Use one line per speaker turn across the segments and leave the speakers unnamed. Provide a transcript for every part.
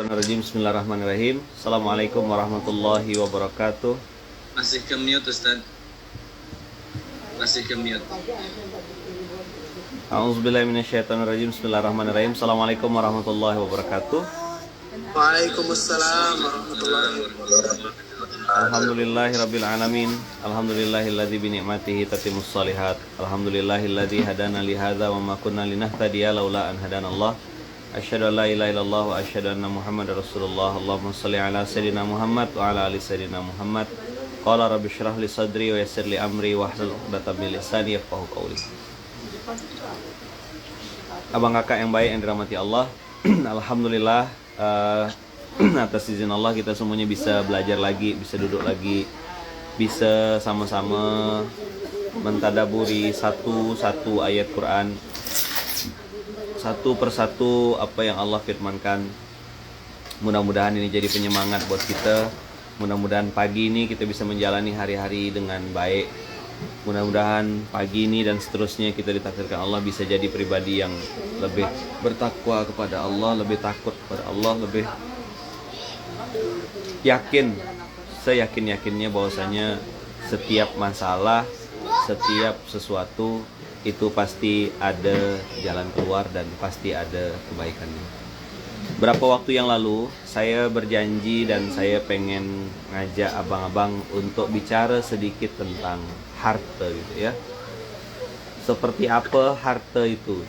Bismillahirrahmanirrahim. Assalamualaikum warahmatullahi wabarakatuh.
Masih ke mute Ustaz. Masih ke mute.
A'udzubillahi minasyaitonirrajim. Bismillahirrahmanirrahim. Assalamualaikum warahmatullahi wabarakatuh.
Waalaikumsalam warahmatullahi wabarakatuh.
Alhamdulillahirabbil alamin. Alhamdulillahilladzi bi ni'matihi tatimmus shalihat. Alhamdulillahilladzi hadana li hadza wa ma kunna linahtadiya laula an hadanallah. Asyhadu an la ilaha illallah wa asyhadu anna Muhammadar Rasulullah. Allahumma shalli ala sayidina Muhammad wa ala ali sayidina Muhammad. Qala rabbi shrah li sadri wa yassir li amri wahlul 'uqdatam min lisani yafqahu qawli. Abang kakak yang baik yang dirahmati Allah, alhamdulillah atas izin Allah kita semuanya bisa belajar lagi, bisa duduk lagi, bisa sama-sama mentadaburi satu-satu ayat Quran, satu persatu apa yang Allah firmankan. Mudah-mudahan ini jadi penyemangat buat kita. Mudah-mudahan pagi ini kita bisa menjalani hari-hari dengan baik. Mudah-mudahan pagi ini dan seterusnya kita ditakdirkan Allah bisa jadi pribadi yang lebih bertakwa kepada Allah, lebih takut kepada Allah, lebih yakin, seyakin-yakinnya bahwasanya setiap masalah, setiap sesuatu itu pasti ada jalan keluar dan pasti ada kebaikannya. Berapa waktu yang lalu saya berjanji dan saya pengen ngajak abang-abang untuk bicara sedikit tentang harta gitu ya. Seperti apa harta itu?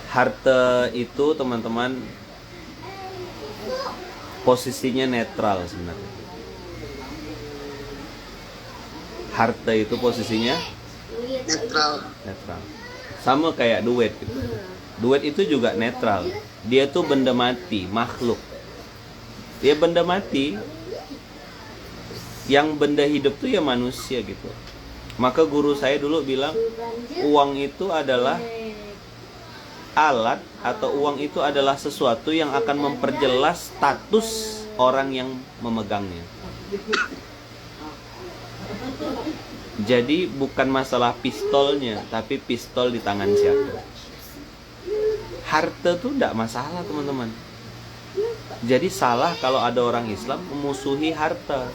Harta itu teman-teman posisinya netral sebenarnya. Harta itu posisinya netral. Sama kayak duit gitu. Duit itu juga netral. Dia tuh benda mati, makhluk. Dia benda mati. Yang benda hidup tuh ya manusia gitu. Maka guru saya dulu bilang uang itu adalah alat atau uang itu adalah sesuatu yang akan memperjelas status orang yang memegangnya. Jadi bukan masalah pistolnya, tapi pistol di tangan siapa. Harta tuh tidak masalah teman-teman. Jadi salah kalau ada orang Islam memusuhi harta.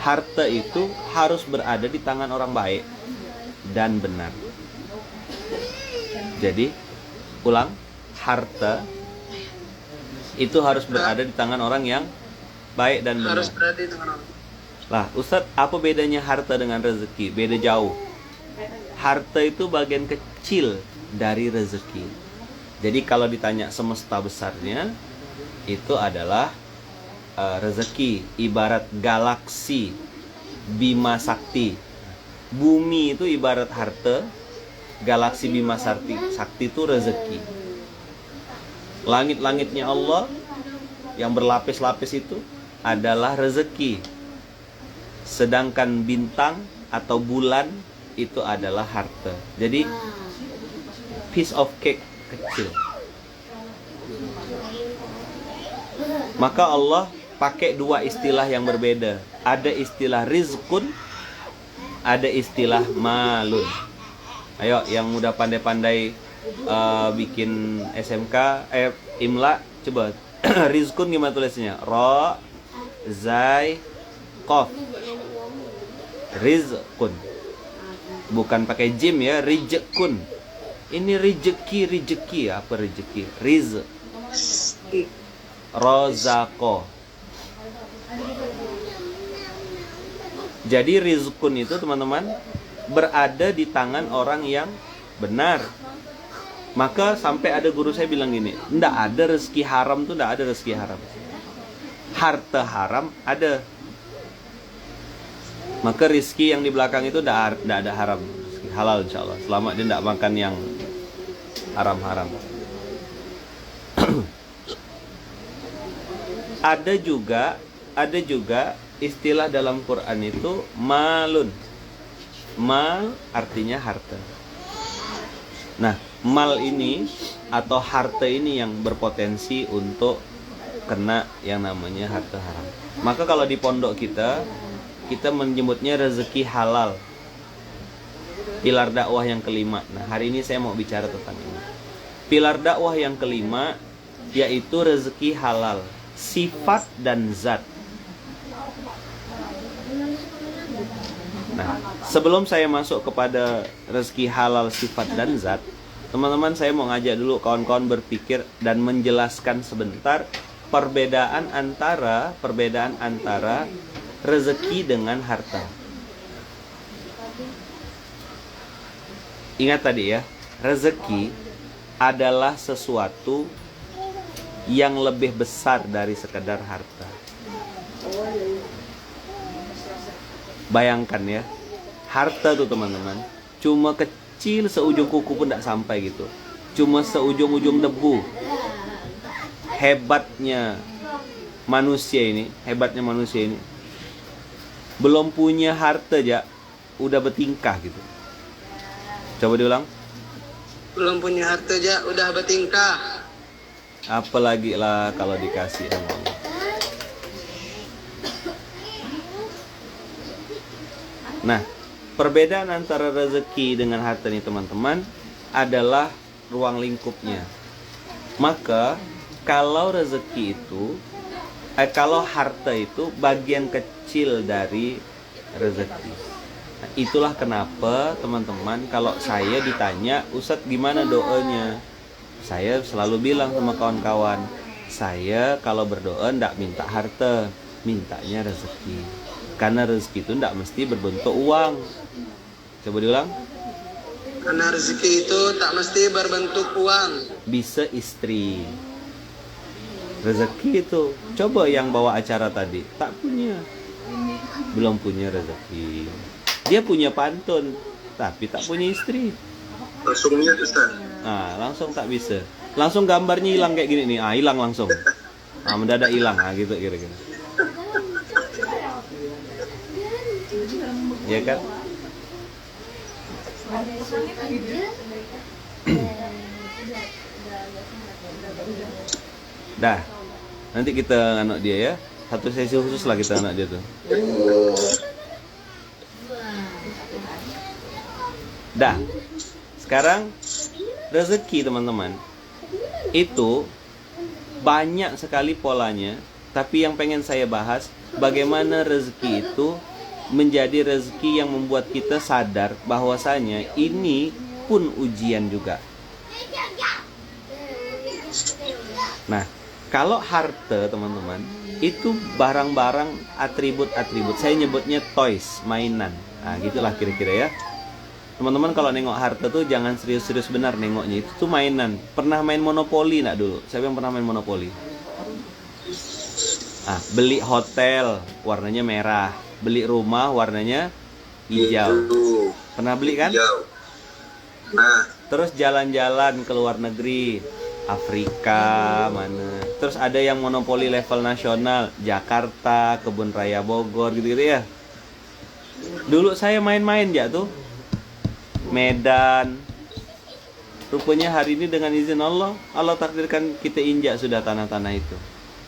Harta itu harus berada di tangan orang baik dan benar. Jadi ulang, harta itu harus berada di tangan orang yang baik dan benar.
Harus berada di tangan orang.
Lah, Ustadz, apa bedanya harta dengan rezeki? Beda jauh. Harta itu bagian kecil dari rezeki. Jadi kalau ditanya semesta besarnya, itu adalah rezeki. Ibarat galaksi, Bima Sakti. Bumi itu ibarat harta, galaksi Bima Sakti itu rezeki. Langit-langitnya Allah yang berlapis-lapis itu adalah rezeki. Sedangkan bintang atau bulan itu adalah harta. Jadi piece of cake kecil. Maka Allah pakai dua istilah yang berbeda. Ada istilah rizqun, ada istilah malun. Ayo yang udah pandai-pandai bikin SMK Imla coba. Rizqun gimana tulisnya? Ra zai qaf. Rizqun. Bukan pakai jim ya, rizqun. Ini rezeki apa rezeki? Rizq. Rozako. Jadi rizqun itu teman-teman berada di tangan orang yang benar. Maka sampai ada guru saya bilang gini, ndak ada rezeki haram tuh, ndak ada rezeki haram. Harta haram ada. Maka rizki yang di belakang itu ndak ada haram, rizki halal insyaallah. Selama dia ndak makan yang haram-haram. Ada juga istilah dalam Quran itu malun. Mal artinya harta. Nah, mal ini atau harta ini yang berpotensi untuk kena yang namanya harta haram. Maka kalau di pondok kita menyebutnya rezeki halal. Pilar dakwah yang kelima. Nah, hari ini saya mau bicara tentang ini. Pilar dakwah yang kelima yaitu rezeki halal, sifat dan zat. Nah, sebelum saya masuk kepada rezeki halal, sifat dan zat, teman-teman saya mau ngajak dulu kawan-kawan berpikir dan menjelaskan sebentar perbedaan antara rezeki dengan harta. Ingat tadi ya, rezeki adalah sesuatu yang lebih besar dari sekedar harta. Bayangkan ya, harta tuh teman-teman cuma kecil seujung kuku pun tidak sampai gitu. Cuma seujung-ujung debu. Hebatnya manusia ini belum punya harta aja udah bertingkah gitu. Coba diulang.
Belum punya harta aja udah bertingkah.
Apalagi lah kalau dikasih sama Allah. Nah, perbedaan antara rezeki dengan harta nih teman-teman adalah ruang lingkupnya. Maka kalau rezeki itu kalau harta itu bagian kecil dari rezeki. Nah, itulah kenapa teman-teman kalau saya ditanya, Ustadz gimana doanya? Saya selalu bilang sama kawan-kawan, saya kalau berdoa ndak minta harta, mintanya rezeki. Karena rezeki itu ndak mesti berbentuk uang. Coba diulang.
Karena rezeki itu tak mesti berbentuk uang.
Bisa istri. Rezeki itu, coba yang bawa acara tadi, tak punya. Belum punya rezeki. Dia punya pantun, tapi tak punya istri.
Langsung mute Ustaz.
Langsung tak bisa. Langsung gambarnya hilang kayak gini nih. Hilang langsung. Mendadak hilang. Gitu kira-kira. Ya kan? Dah. Nanti kita anak dia ya. Satu sesi khusus lah kita anak dia tuh. Dah. Sekarang rezeki teman-teman itu banyak sekali polanya. Tapi yang pengen saya bahas, bagaimana rezeki itu menjadi rezeki yang membuat kita sadar bahwasanya ini pun ujian juga. Nah, kalau harta teman-teman itu barang-barang atribut-atribut. Saya nyebutnya toys, mainan. Gitulah kira-kira ya. Teman-teman kalau nengok harta tuh jangan serius-serius benar nengoknya. Itu tuh mainan. Pernah main Monopoli nak dulu? Siapa yang pernah main Monopoli? Beli hotel warnanya merah, beli rumah warnanya hijau. Pernah beli kan?
Nah,
Terus jalan-jalan ke luar negeri, Afrika mana. Terus ada yang monopoli level nasional, Jakarta, Kebun Raya Bogor gitu-gitu ya. Dulu saya main-main ya tuh. Medan. Rupanya hari ini dengan izin Allah, Allah takdirkan kita injak sudah tanah-tanah itu.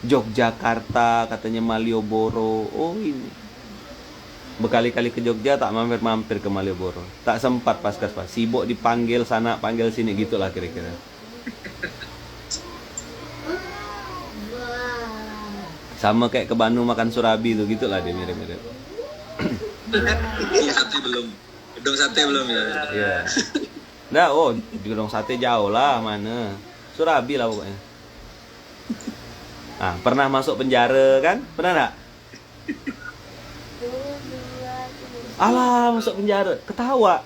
Yogyakarta, katanya Malioboro. Oh ini. Berkali-kali ke Jogja tak mampir-mampir ke Malioboro. Tak sempat pas sibuk dipanggil sana, panggil sini gitulah kira-kira. Sama kayak ke Bandung makan surabi tuh gitulah dia mirip-mirip.
Sate belum. Gedung sate belum ya?
Iya. Nah, di gedung sate jauh lah mana. Surabi lah pokoknya. Pernah masuk penjara kan? Pernah enggak? Alah, masuk penjara, ketawa.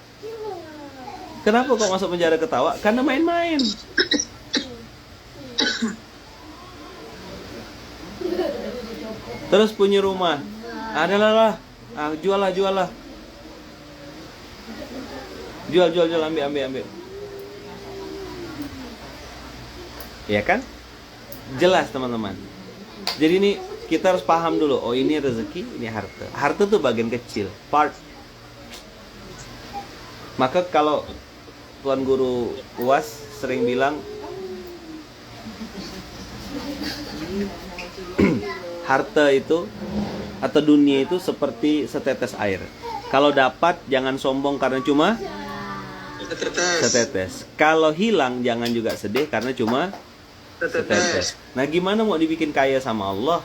Kenapa kok masuk penjara ketawa? Karena main-main. Terus punya rumah. Adalah, jual lah. Jual, ambil. Ya kan? Jelas teman-teman. Jadi ini kita harus paham dulu. Oh ini rezeki, ini harta. Harta tuh bagian kecil, part. Maka kalau Tuan Guru UAS sering bilang harta itu atau dunia itu seperti setetes air. Kalau dapat jangan sombong karena cuma
Setetes.
setetes. Kalau hilang jangan juga sedih karena cuma setetes. Nah, gimana mau dibikin kaya sama Allah?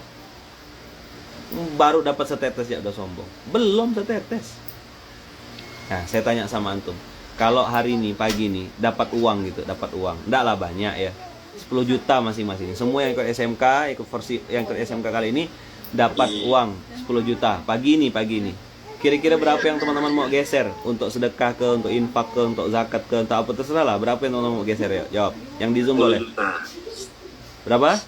Baru dapat setetes ya udah sombong. Belum setetes. Nah, saya tanya sama antum. Kalau hari ini pagi nih dapat uang gitu, dapat uang. Enggak lah banyak ya. 10 juta masing-masing. Semua yang ikut SMK, ikut versi yang ikut SMK kali ini dapat uang 10 juta. Pagi ini. Kira-kira berapa yang teman-teman mau geser untuk sedekah ke, untuk infak ke, untuk zakat ke, untuk apa terserah lah. Berapa yang teman-teman mau geser ya? Jawab. Yang di Zoom boleh. Berapa?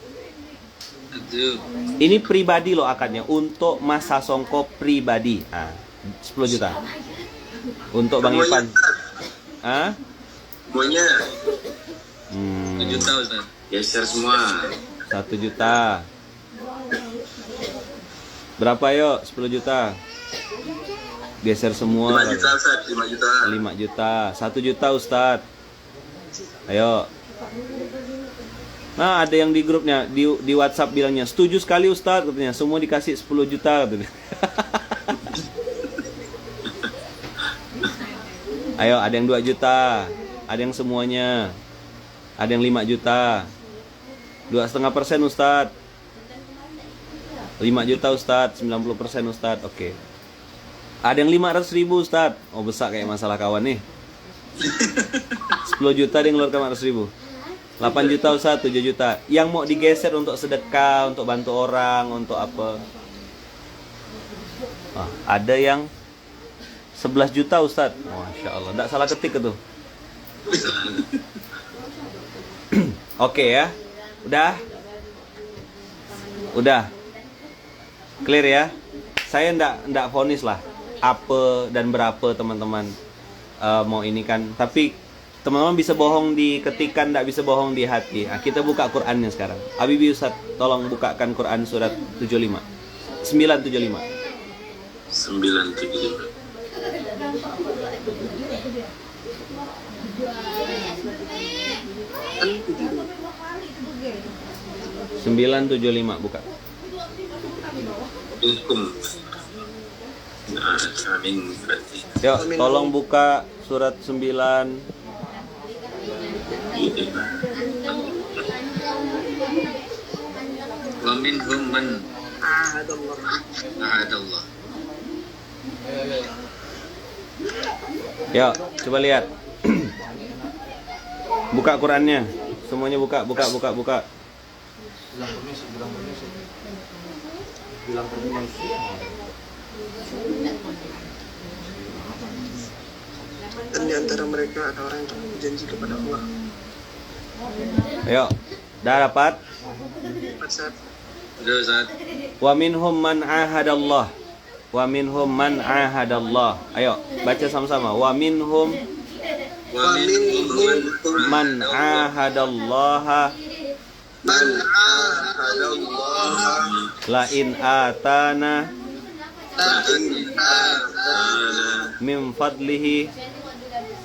Itu
Ini pribadi loh akadnya untuk Mas Sasongko pribadi. 10 juta. Untuk Bang Ivan. Ah?
Semuanya.
1 juta Ustaz.
Geser semua.
1 juta. Berapa yuk? 10 juta. Geser semua.
5 juta Ustaz, 5 juta.
5 juta. 1 juta Ustadz. Ayo. Nah, ada yang di grupnya, di WhatsApp bilangnya, setuju sekali Ustadz, katanya. Semua dikasih 10 juta, katanya. Ayo, ada yang 2 juta. Ada yang semuanya. Ada yang 5 juta. 2,5% Ustadz. 5 juta Ustadz, 90% Ustadz. Oke. Ada yang 500 ribu Ustadz. Oh, besar kayak masalah kawan nih. 10 juta dia ngeluarkan 500 ribu. 8 juta Ustadz, 7 juta. Yang mau digeser untuk sedekah, untuk bantu orang, untuk apa? Ada yang 11 juta Ustadz. Masya Allah, tidak salah ketik itu. Oke ya. Udah. Clear ya. Saya ndak vonis lah apa dan berapa teman-teman mau ini kan. Tapi teman-teman bisa bohong di ketikan, ndak bisa bohong di hati. Kita buka Qur'annya sekarang. Habibie Ustaz, tolong bukakan Quran surat 75. 975.
975.
975 buka.
Hukum. Amin.
Yuk, tolong buka surat 9.
Wa minhum man ahadallah.
Yuk, coba lihat. Buka Qurannya. Semuanya buka.
Dan di antara mereka ada orang yang berjanji kepada Allah.
Ayo, dah dapat?
Ustaz.
Udah Ustaz.
Wa minhum man ahadallah. Wa minhum man ahadallah. Ayo, baca sama-sama. Wa minhum man ahadallah.
Man ahadallah.
La in atana min fadlihi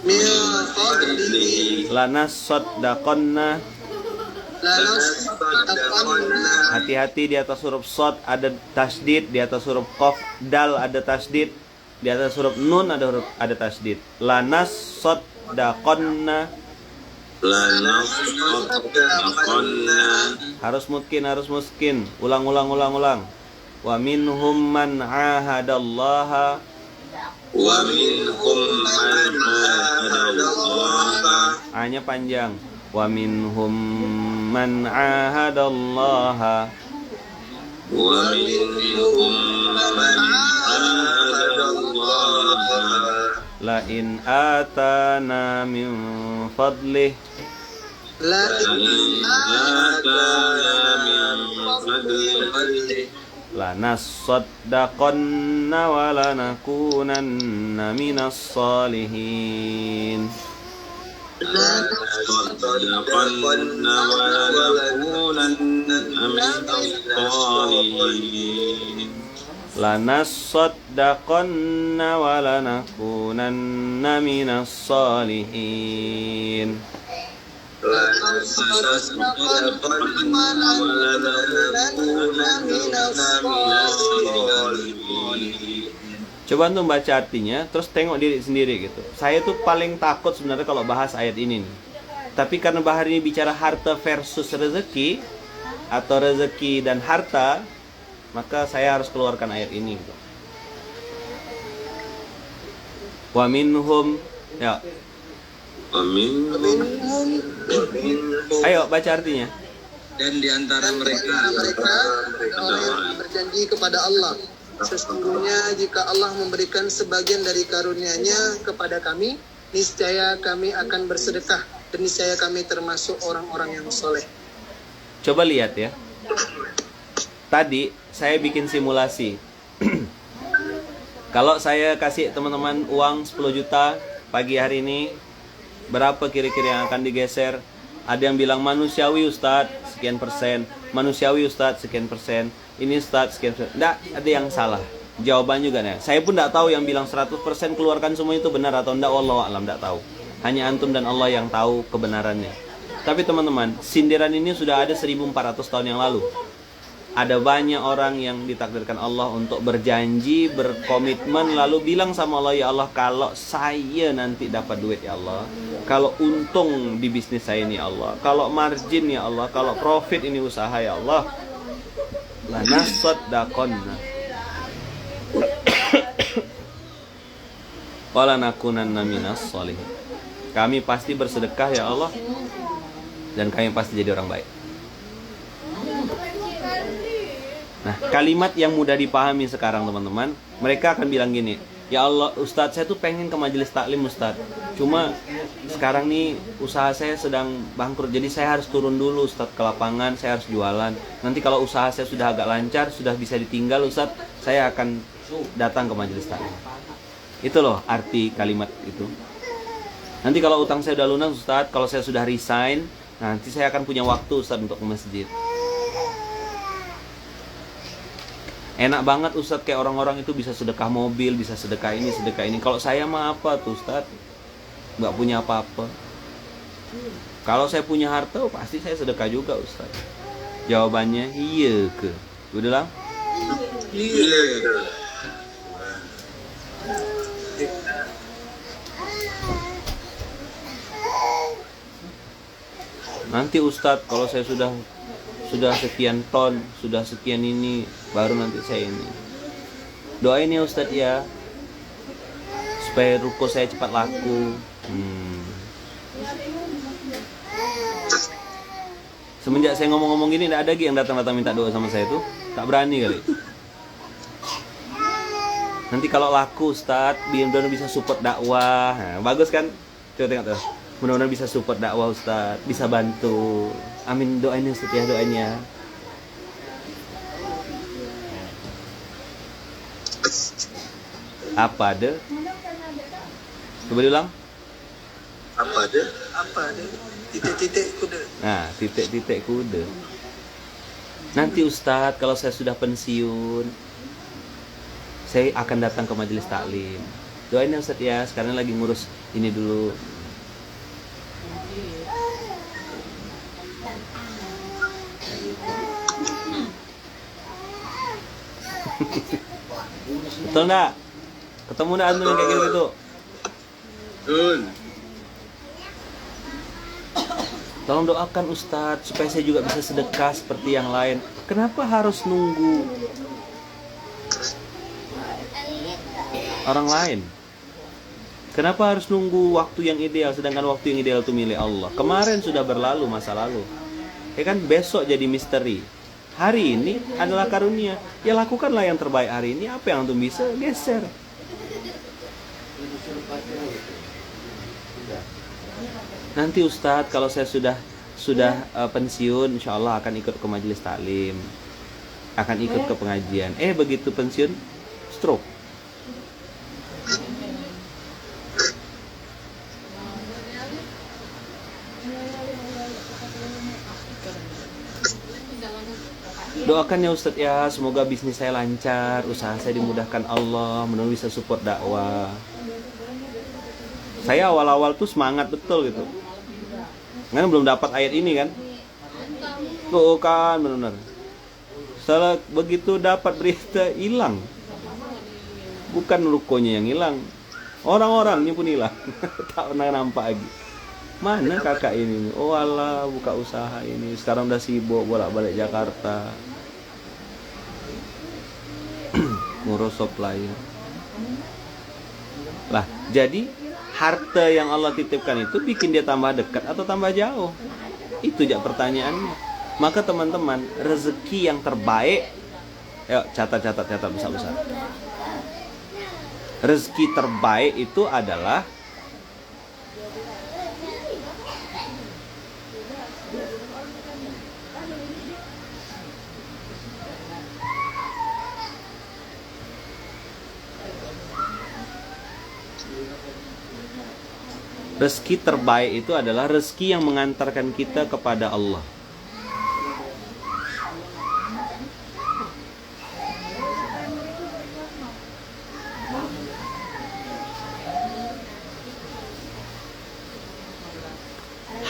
Min fadlihi
lanasaddaqanna. Hati-hati di atas huruf shad ada tasdid, di atas huruf qaf dal ada tasdid, di atas huruf nun ada tasdid. Lanasaddaqanna. Harus muskin. Ulang. Wa minhum man ahadallaha.
Wa minhum man ahadallah.
A-nya panjang. Wa minhum man ahadallaha.
Wa minhum man ahadallah.
La in atana min fadlih.
La in atana min fadlihi
Lanasaddaqanna wa lanakunanna minas salihin.
Lanasaddaqanna wa lanakunanna minas salihin.
Lanasaddaqanna wa lanakunanna minas salihin. Coba antum baca artinya, terus tengok diri sendiri gitu. Saya tuh paling takut sebenarnya kalau bahas ayat ini nih. Tapi karena bahar ini bicara harta versus rezeki, atau rezeki dan harta, maka saya harus keluarkan ayat ini gitu. Wa minhum, ya.
Amin.
Ayo baca artinya.
Dan di antara mereka
ada orang yang berjanji kepada Allah. Sesungguhnya jika Allah memberikan sebagian dari karunia-Nya kepada kami, niscaya kami akan bersedekah dan niscaya kami termasuk orang-orang yang soleh.
Coba lihat ya. Tadi saya bikin simulasi. Kalau saya kasih teman-teman uang 10 juta pagi hari ini, berapa kira-kira yang akan digeser? Ada yang bilang manusiawi Ustadz, sekian persen. Manusiawi Ustadz, sekian persen. Ini Ustadz, sekian persen. Nggak, ada yang salah. Jawaban juga nih. Saya pun nggak tahu yang bilang 100% keluarkan semua itu benar atau enggak. Wallahu a'lam, nggak tahu. Hanya antum dan Allah yang tahu kebenarannya. Tapi teman-teman, sindiran ini sudah ada 1400 tahun yang lalu. Ada banyak orang yang ditakdirkan Allah untuk berjanji, berkomitmen, lalu bilang sama Allah, ya Allah, kalau saya nanti dapat duit ya Allah, kalau untung di bisnis saya ini ya Allah, kalau margin ya Allah, kalau profit ini usaha ya Allah, lanasaddaqonna wala nakunanna minas sholihin. Kami pasti bersedekah ya Allah, dan kami pasti jadi orang baik. Nah, kalimat yang mudah dipahami sekarang teman-teman, mereka akan bilang gini, ya Allah Ustadz, saya tuh pengen ke majelis taklim Ustadz, cuma sekarang nih usaha saya sedang bangkrut, jadi saya harus turun dulu Ustadz ke lapangan, saya harus jualan. Nanti kalau usaha saya sudah agak lancar, sudah bisa ditinggal Ustadz, saya akan datang ke majelis taklim. Itu loh arti kalimat itu. Nanti kalau utang saya udah lunas Ustadz, kalau saya sudah resign, nanti saya akan punya waktu Ustadz untuk ke masjid. Enak banget Ustadz, kayak orang-orang itu bisa sedekah mobil, bisa sedekah ini, sedekah ini. Kalau saya mah apa tuh Ustadz? Nggak punya apa-apa. Kalau saya punya harta, pasti saya sedekah juga Ustadz. Jawabannya iya ke? Udah lah?
Iya.
Nanti Ustadz, kalau saya sudah sekian ton, sudah sekian ini, baru nanti saya ini. Doain ya Ustadz ya, supaya ruko saya cepat laku. Semenjak saya ngomong-ngomong gini, tidak ada lagi yang datang-datang minta doa sama saya tuh. Tak berani kali. Nanti kalau laku Ustadz, benar-benar bisa support dakwah. Nah, bagus kan? Coba tengok tuh. Mudah-mudahan bisa support dakwah Ustadz, bisa bantu. Amin, doain ya Ustadz ya, doain ya. Apa ada? Coba diulang.
Apa ada?
Apa ada? Titik-titik kuda.
Nah, titik-titik kuda. Nanti Ustadz, kalau saya sudah pensiun, saya akan datang ke majelis taklim. Doain ya Ustadz ya, sekarang lagi ngurus ini dulu. Betul nggak? Ketemu nggak antum yang kayak gitu?
Betul.
Tolong doakan Ustadz supaya saya juga bisa sedekah seperti yang lain. Kenapa harus nunggu orang lain? Kenapa harus nunggu waktu yang ideal, sedangkan waktu yang ideal itu milik Allah? Kemarin sudah berlalu, masa lalu. Ya kan, besok jadi misteri. Hari ini adalah karunia. Ya lakukanlah yang terbaik hari ini. Apa yang antum bisa, geser. Nanti Ustadz, kalau saya sudah pensiun, insya Allah akan ikut ke majelis taklim, akan ikut ke pengajian. Begitu pensiun, stroke. Doakan ya Ustadz ya, semoga bisnis saya lancar, usaha saya dimudahkan Allah, mudah-mudahan bisa support dakwah. Saya awal-awal tuh semangat betul gitu. Karena belum dapat ayat ini kan. Tuh kan benar. Setelah begitu dapat berita, hilang. Bukan rukonya yang hilang, orang-orangnya pun hilang. Tak pernah nampak lagi. Mana kakak ini? Oh alah, buka usaha ini. Sekarang udah sibuk bolak-balik Jakarta. Ngurus supplier. Lah, jadi harta yang Allah titipkan itu bikin dia tambah dekat atau tambah jauh? Itu aja pertanyaannya. Maka teman-teman, rezeki yang terbaik, yuk catat besar-besar. Rezeki terbaik itu adalah rezeki yang mengantarkan kita kepada Allah.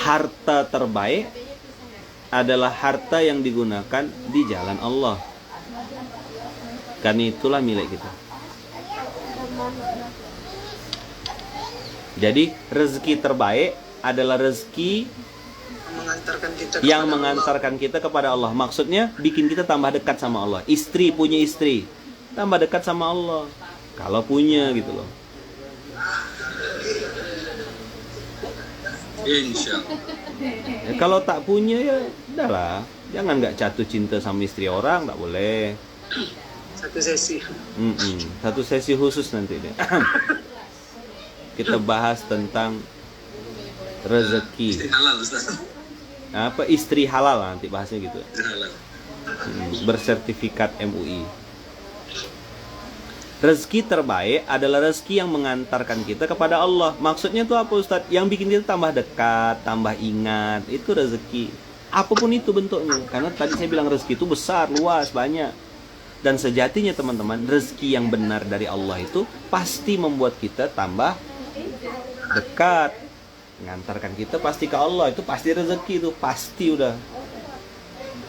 Harta terbaik adalah harta yang digunakan di jalan Allah. Karena itulah milik kita. Jadi rezeki terbaik adalah rezeki yang mengantarkan kita kepada Allah. Maksudnya bikin kita tambah dekat sama Allah. Istri punya istri, tambah dekat sama Allah. Kalau punya gitu loh.
Insya
Ya, kalau tak punya ya udahlah. Jangan nggak jatuh cinta sama istri orang, tak boleh.
Satu sesi.
Satu sesi khusus nanti deh. Kita bahas tentang rezeki.
Istri halal, Ustaz.
Apa istri halal nanti bahasnya gitu.
Istri halal.
Bersertifikat MUI. Rezeki terbaik adalah rezeki yang mengantarkan kita kepada Allah. Maksudnya tuh apa Ustadz? Yang bikin kita tambah dekat, tambah ingat. Itu rezeki. Apapun itu bentuknya. Karena tadi saya bilang rezeki itu besar, luas, banyak. Dan sejatinya teman-teman, rezeki yang benar dari Allah itu pasti membuat kita tambah dekat. Mengantarkan kita pasti ke Allah. Itu pasti rezeki itu. Pasti udah.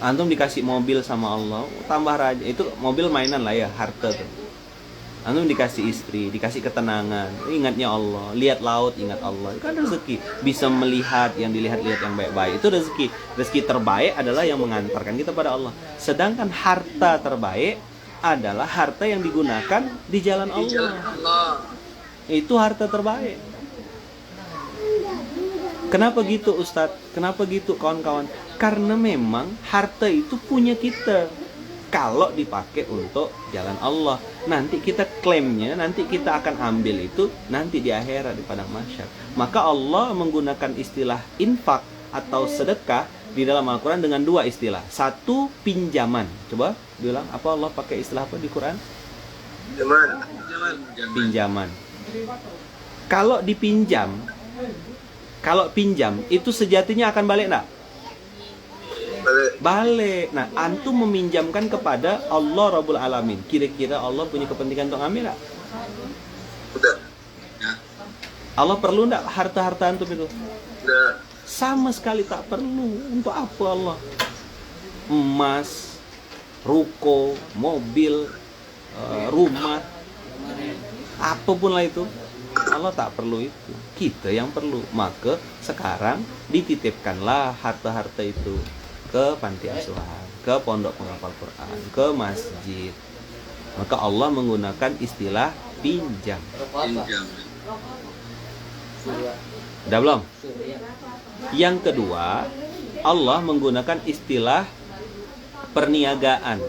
Antum dikasih mobil sama Allah, tambah raja. Itu mobil mainan lah ya, harta tuh. Antum dikasih istri, dikasih ketenangan, ingatnya Allah, lihat laut, ingat Allah, itu kan rezeki. Bisa melihat yang dilihat-lihat yang baik-baik, itu rezeki. Rezeki terbaik adalah yang mengantarkan kita pada Allah. Sedangkan harta terbaik adalah harta yang digunakan di jalan Allah. Itu harta terbaik. Kenapa gitu Ustadz? Kenapa gitu kawan-kawan? Karena memang harta itu punya kita. Kalau dipakai untuk jalan Allah, nanti kita klaimnya, nanti kita akan ambil itu nanti di akhirat di padang mahsyar. Maka Allah menggunakan istilah infak atau sedekah di dalam Al-Quran dengan dua istilah. Satu, pinjaman. Coba bilang apa Allah pakai istilah apa di Quran? Pinjaman. Kalau pinjam itu sejatinya akan balik enggak? Balik. Nah, antum meminjamkan kepada Allah Rabbul Alamin. Kira-kira Allah punya kepentingan untuk ambil enggak?
Udah.
Allah perlu enggak harta-harta antum itu?
Udah.
Sama sekali tak perlu. Untuk apa Allah? Emas, ruko, mobil, rumah, apapun lah itu, Allah tak perlu itu. Kita yang perlu. Maka sekarang dititipkanlah harta-harta itu ke panti asuhan, ke pondok penghafal Quran, ke masjid. Maka Allah menggunakan istilah pinjam. Udah belum? Yang kedua, Allah menggunakan istilah perniagaan.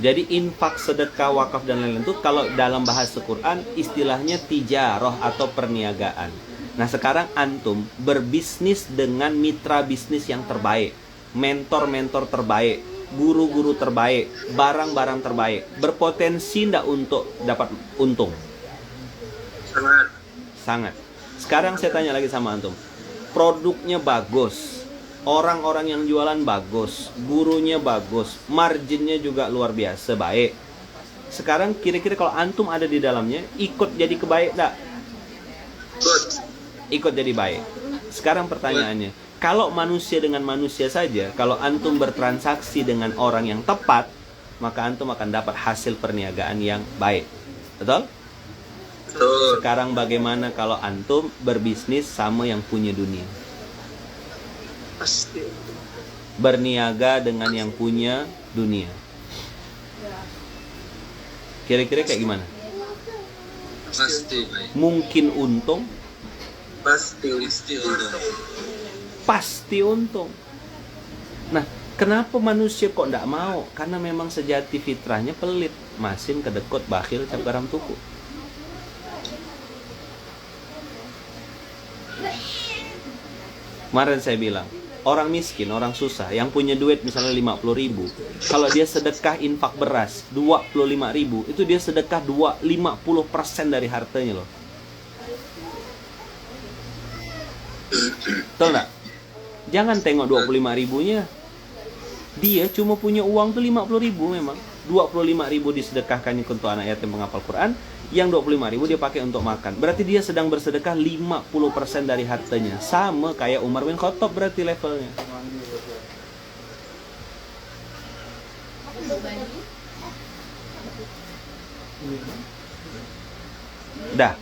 Jadi infak, sedekah, wakaf dan lain-lain itu kalau dalam bahasa Quran istilahnya tijarah atau perniagaan. Nah sekarang antum berbisnis dengan mitra bisnis yang terbaik, mentor-mentor terbaik, guru-guru terbaik, barang-barang terbaik. Berpotensi tidak untuk dapat untung? Sangat. Sekarang saya tanya lagi sama antum, produknya bagus, orang-orang yang jualan bagus, gurunya bagus, marginnya juga luar biasa baik. Sekarang kira-kira kalau antum ada di dalamnya, ikut jadi kebaik tak? Ikut jadi baik. Sekarang pertanyaannya, kalau manusia dengan manusia saja, kalau antum bertransaksi dengan orang yang tepat, maka antum akan dapat hasil perniagaan yang baik. Betul?
Betul.
Sekarang bagaimana kalau antum berbisnis sama yang punya dunia?
Pasti.
Berniaga dengan yang punya dunia. Kira-kira kayak gimana?
Pasti baik.
Mungkin untung?
Pasti.
Pasti untung.
Pasti untung. Nah, kenapa manusia kok tidak mau? Karena memang sejati fitrahnya pelit. Masin, kedekut, bakhil, cap garam tuku. Kemarin saya bilang, orang miskin, orang susah, yang punya duit misalnya 50.000, kalau dia sedekah infak beras 25.000, itu dia sedekah 50% dari hartanya loh. Betul nggak? Jangan tengok 25.000-nya. Dia cuma punya uang tuh 50.000 memang. 25.000 disedekahkan untuk anak yatim penghafal Quran, yang 25.000 dia pakai untuk makan. Berarti dia sedang bersedekah 50% dari hartanya. Sama kayak Umar bin Khattab berarti levelnya. Dah.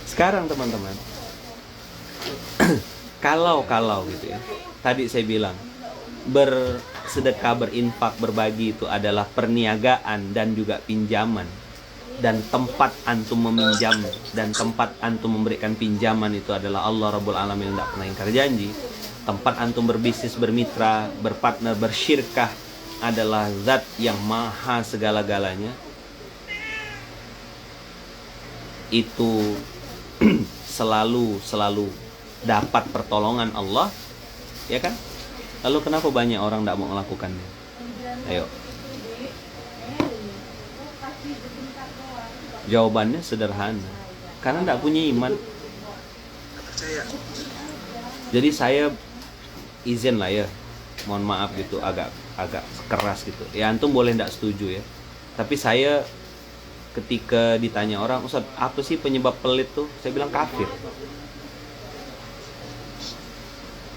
Sekarang teman-teman, kalau gitu ya. Tadi saya bilang, bersedekah, berinfak, berbagi itu adalah perniagaan dan juga pinjaman. Dan tempat antum meminjam dan tempat antum memberikan pinjaman itu adalah Allah Rabbul Alamin yang tidak pernah ingkar janji. Tempat antum berbisnis, bermitra, berpartner, bersyirkah adalah zat yang maha segala-galanya. Itu selalu dapat pertolongan Allah, ya kan? Lalu kenapa banyak orang tidak mau melakukannya? Ayo. Jawabannya sederhana, karena tidak punya iman.
Percaya.
Jadi saya izin lah ya, mohon maaf gitu, agak keras gitu. Ya antum boleh tidak setuju ya. Tapi saya ketika ditanya orang, Ustaz, apa sih penyebab pelit tuh? Saya bilang kafir.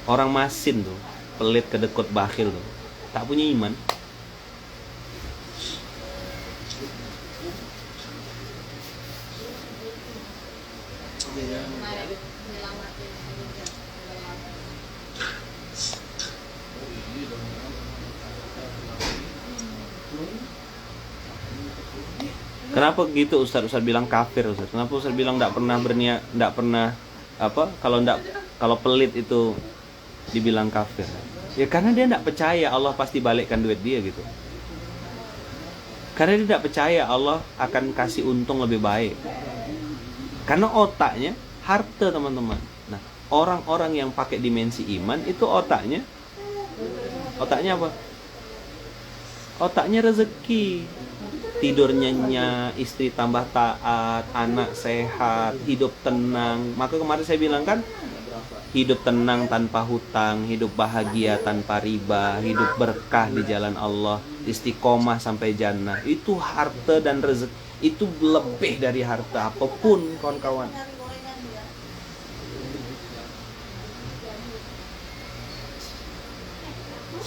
Orang masin tuh, pelit, kedekut, bakhil tuh, tak punya iman. Kenapa gitu Ustaz bilang kafir Ustaz? Kenapa Ustaz bilang tidak pernah kalau pelit itu dibilang kafir? Ya karena dia tidak percaya Allah pasti balikkan duit dia gitu. Karena dia tidak percaya Allah akan kasih untung lebih baik. Karena otaknya harta teman-teman. Nah, orang-orang yang pakai dimensi iman itu otaknya apa? Otaknya rezeki. Tidur nyenyak, istri tambah taat, anak sehat, hidup tenang. Maka kemarin saya bilang kan, hidup tenang tanpa hutang, hidup bahagia tanpa riba, hidup berkah di jalan Allah, istiqomah sampai jannah. Itu harta dan rezeki, itu lebih dari harta apapun kawan-kawan.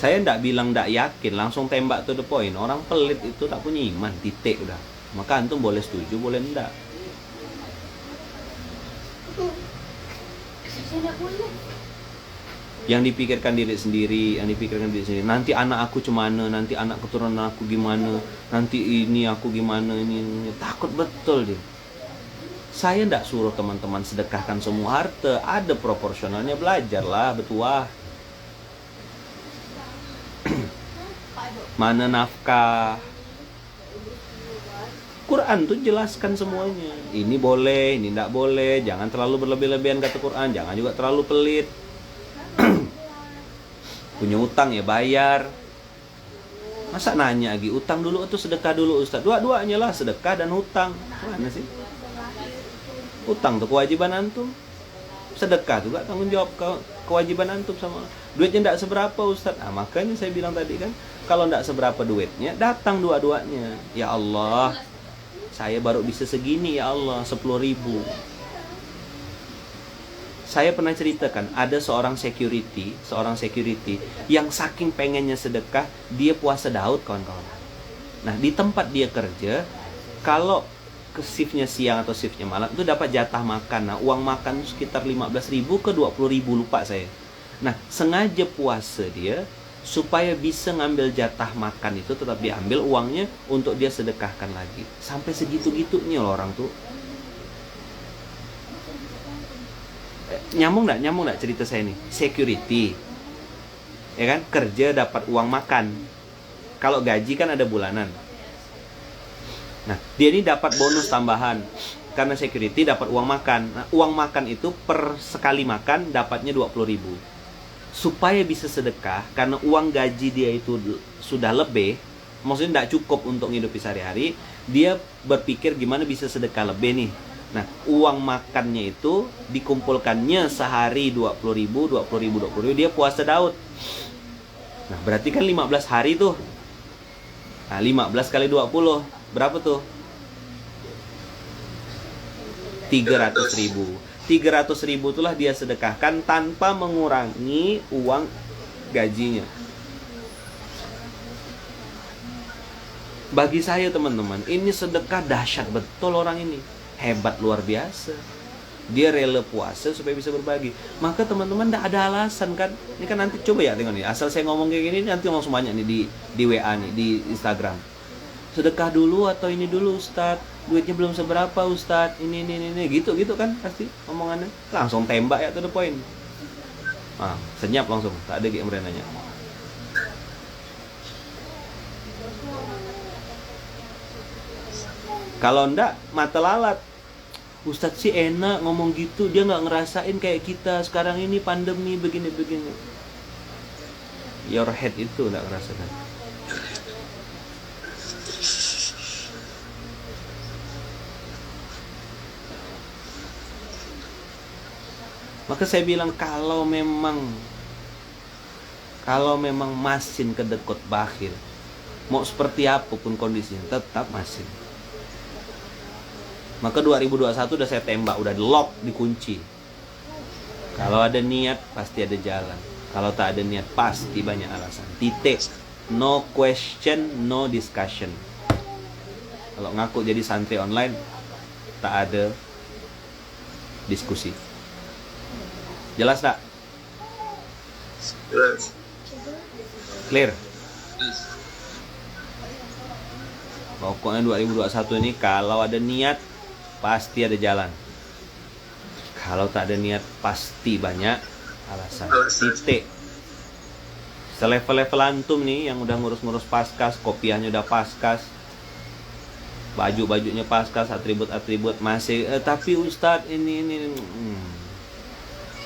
Saya tidak bilang tidak yakin, langsung tembak to the point. Orang pelit itu tak punya iman, titik udah. Maka antum boleh setuju, boleh enggak. Yang dipikirkan diri sendiri, nanti anak aku cemana, nanti anak keturunan aku gimana, nanti ini aku gimana, ini. Takut betul dia. Saya tidak suruh teman-teman sedekahkan semua harta, ada proporsionalnya, belajarlah, betuah. Mana nafkah? Quran tuh jelaskan semuanya. Ini boleh, ini tidak boleh. Jangan terlalu berlebih-lebihan kata Quran. Jangan juga terlalu pelit. Punya utang ya bayar. Masa nanya lagi, utang dulu atau sedekah dulu Ustaz? Dua-duanya lah, sedekah dan hutang. Mana sih? Utang tuh kewajiban antum. Sedekah juga tanggung jawab kewajiban antum sama. Duitnya tidak seberapa Ustaz. Makanya saya bilang tadi kan, kalau tidak seberapa duitnya, datang dua-duanya. Ya Allah, saya baru bisa segini ya Allah, 10.000. Saya pernah ceritakan ada seorang security yang saking pengennya sedekah, dia puasa Daud kawan-kawan. Nah, di tempat dia kerja, kalau ke shiftnya siang atau shiftnya malam itu dapat jatah makan. Nah, uang makan sekitar 15.000 ke 20.000, lupa saya. Nah, sengaja puasa dia supaya bisa ngambil jatah makan itu tetap diambil uangnya untuk dia sedekahkan lagi. Sampai segitu-gitunya loh orang tuh. Nyambung nggak cerita saya nih? Security, ya kan, kerja dapat uang makan. Kalau gaji kan ada bulanan. Nah, dia ini dapat bonus tambahan karena security dapat uang makan. Nah, uang makan itu per sekali makan dapatnya 20.000. Supaya bisa sedekah, karena uang gaji dia itu sudah lebih, maksudnya tidak cukup untuk ngidupi sehari-hari, dia berpikir gimana bisa sedekah lebih nih. Nah, uang makannya itu dikumpulkannya sehari 20.000, dia puasa Daud. Nah, berarti kan 15 hari tuh. Nah, 15 kali 20, berapa tuh? 300.000. 300.000 itulah dia sedekahkan tanpa mengurangi uang gajinya. Bagi saya teman-teman, ini sedekah dahsyat betul orang ini. Hebat luar biasa. Dia rela puasa supaya bisa berbagi. Maka teman-teman tidak ada alasan kan. Ini kan nanti coba ya tengok nih. Asal saya ngomong kayak gini nanti langsung banyak nih di WA nih, di Instagram. Sedekah dulu atau ini dulu Ustaz, duitnya belum seberapa Ustaz, ini gitu kan pasti omongannya. Langsung tembak ya, to the point. Senyap langsung, tak ada yang nanya. Kalau enggak, mata lalat. Ustadz sih enak ngomong gitu, dia nggak ngerasain kayak kita sekarang ini pandemi begini-begini. Your head itu nggak ngerasakan. Maka saya bilang kalau memang masin kedekut bakhil, mau seperti apapun kondisinya tetap masin. Maka 2021 udah saya tembak, udah lock, dikunci. Kalau ada niat pasti ada jalan. Kalau tak ada niat pasti banyak alasan. Titik. No question, no discussion. Kalau ngaku jadi santri online, tak ada diskusi. Jelas tak?
Jelas.
Clear? Pokoknya 2021 ini kalau ada niat pasti ada jalan. Kalau tak ada niat pasti banyak alasan. Titik. Selevel-level antum nih yang udah ngurus-ngurus paskas, kopiahnya udah paskas, baju-bajunya paskas, atribut-atribut masih tapi Ustadz ini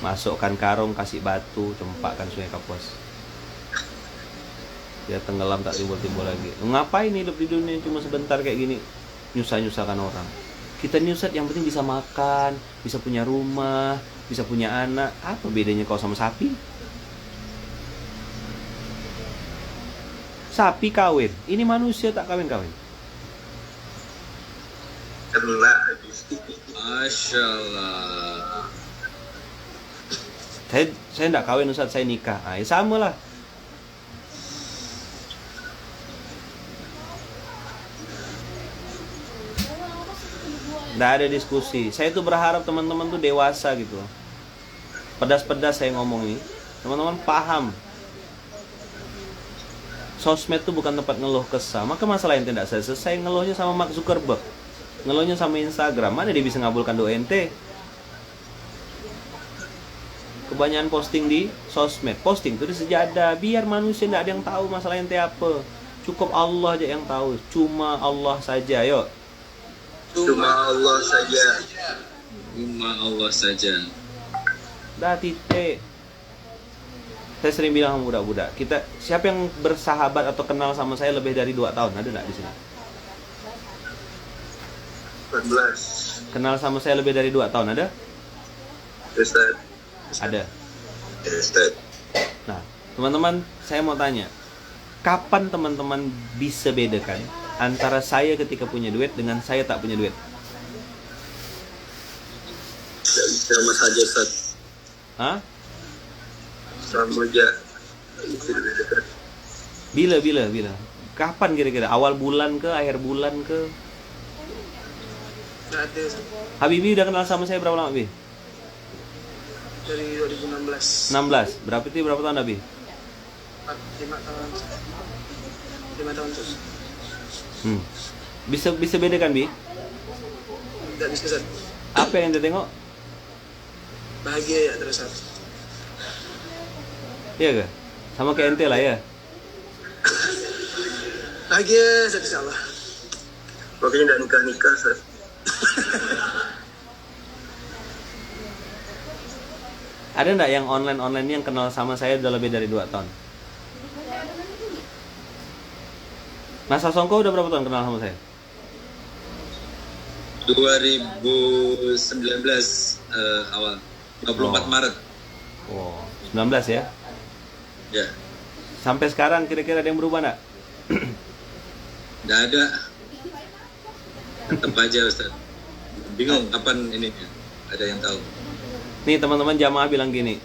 masukkan karung, kasih batu, cempakkan Sungai Kapuas. Dia tenggelam tak timbul-timbul lagi. Ngapain hidup di dunia cuma sebentar kayak gini? Nyusah-nyusahkan orang. Kita nih Ustadz yang penting bisa makan, bisa punya rumah, bisa punya anak. Apa bedanya kau sama sapi? Sapi kawin, ini manusia tak kawin-kawin.
Kena.
Masya Allah.
Saya tidak kawin Ustadz, saya nikah. Ya sama lah. Nggak ada diskusi. Saya tuh berharap teman-teman tuh dewasa gitu. Pedas-pedas saya ngomong ini. Teman-teman paham. Sosmed tuh bukan tempat ngeluh kesah. Maka masalah yang tidak selesai ngeluhnya sama Mark Zuckerberg. Ngeluhnya sama Instagram. Mana dia bisa ngabulkan doa ente? Kebanyakan posting di sosmed. Posting tuh di sejadah. Biar manusia tidak ada yang tahu masalah ente apa. Cukup Allah aja yang tahu. Cuma Allah saja. Yuk.
Cuma Allah saja.
Cuma Allah saja.
Dah titik. Saya sering bilang sama budak-budak, siapa yang bersahabat atau kenal sama saya lebih dari 2 tahun? Ada enggak di sini?
14.
Kenal sama saya lebih dari 2 tahun ada?
Ustaz.
Ada.
Ustaz.
Nah, teman-teman, saya mau tanya, kapan teman-teman bisa bedakan antara saya ketika punya duit dengan saya tak punya duit?
Sama saja Ustaz.
Hah?
Samudra itu lebih dekat.
Bila? Kapan kira-kira? Awal bulan ke, akhir bulan ke?
Nggak ada Ustaz.
Habibi udah kenal sama saya berapa lama, Bi?
Dari 2016.
16. Berapa tahun, Abi?
5 tahun. 5 tahun terus.
Bisa bedakan, Bi?
Nggak bisa Ustaz.
Apa yang ente tengok?
Bahagia ya terus Ustaz.
Iya gak? Sama kayak ente lah ya.
Bahagia Ustaz insyaallah.
Makanya udah nikah Ustaz.
Ada nggak yang online yang kenal sama saya udah lebih dari 2 tahun? Mas Sasongko udah berapa tahun kenal sama saya?
2019 awal 24
Oh.
Maret.
Wow, 19 ya.
Ya,
Sampai sekarang kira-kira ada yang berubah nggak?
nggak ada. Tetap aja Ustaz. Bingung kapan ini ada yang tahu.
Nih teman-teman jamaah bilang gini,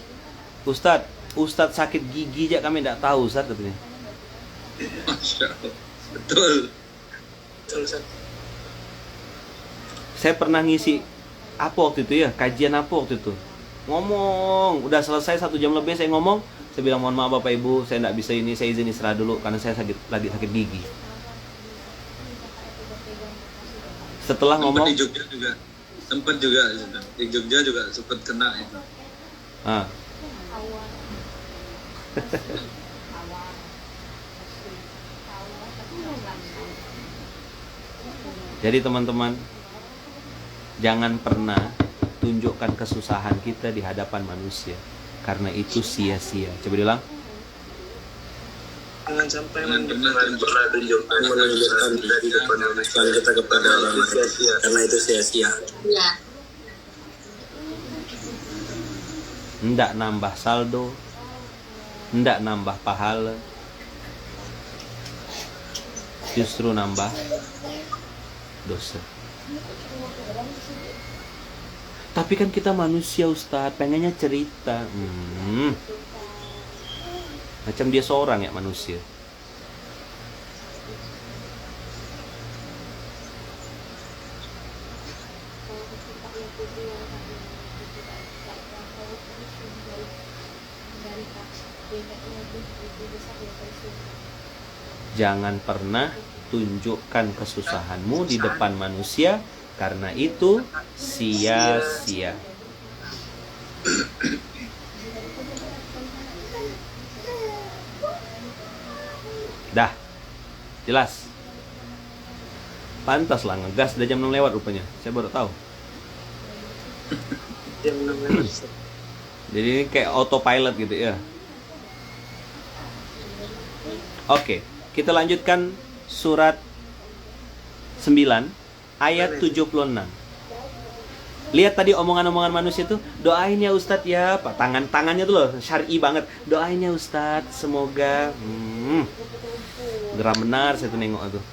Ustadz sakit gigi aja kami nggak tahu Ustadz katanya.
Masya Allah. Betul.
Betul Ustaz.
Saya pernah ngisi apa waktu itu ya, kajian apa waktu itu. Ngomong, udah selesai 1 jam lebih saya ngomong, saya bilang mohon maaf Bapak Ibu, saya nggak bisa ini, saya izin istirahat dulu karena saya lagi sakit gigi. Setelah ngomong,
Sempat juga di Jogja juga sempat kena itu.
ah. Jadi teman-teman, jangan pernah tunjukkan kesusahan kita di hadapan manusia, karena itu sia-sia. Coba diulang.
Jangan sampai
Jangan
Jangan pernah menunjukkan kita di depan manusia kita kepada orang lain karena itu sia-sia.
Ya.
Ndak nambah saldo, ndak nambah pahala, justru nambah dosa. Tapi kan kita manusia Ustadz, pengennya cerita. Macam dia seorang ya manusia. Jangan pernah tunjukkan kesusahanmu di depan manusia, karena itu sia-sia. Dah, jelas. Pantas lah ngegas, udah jam 6 lewat rupanya. Saya baru tahu.
Jam 6 lewat Ustaz.
Jadi ini kayak autopilot gitu ya. Oke, kita lanjutkan surat 9 ayat 76. Lihat tadi omongan-omongan manusia tuh, doain ya Ustadz ya, Pak. Tangannya tuh loh, syar'i banget. Doain ya Ustadz, semoga geram benar saya tuh nengok tuh.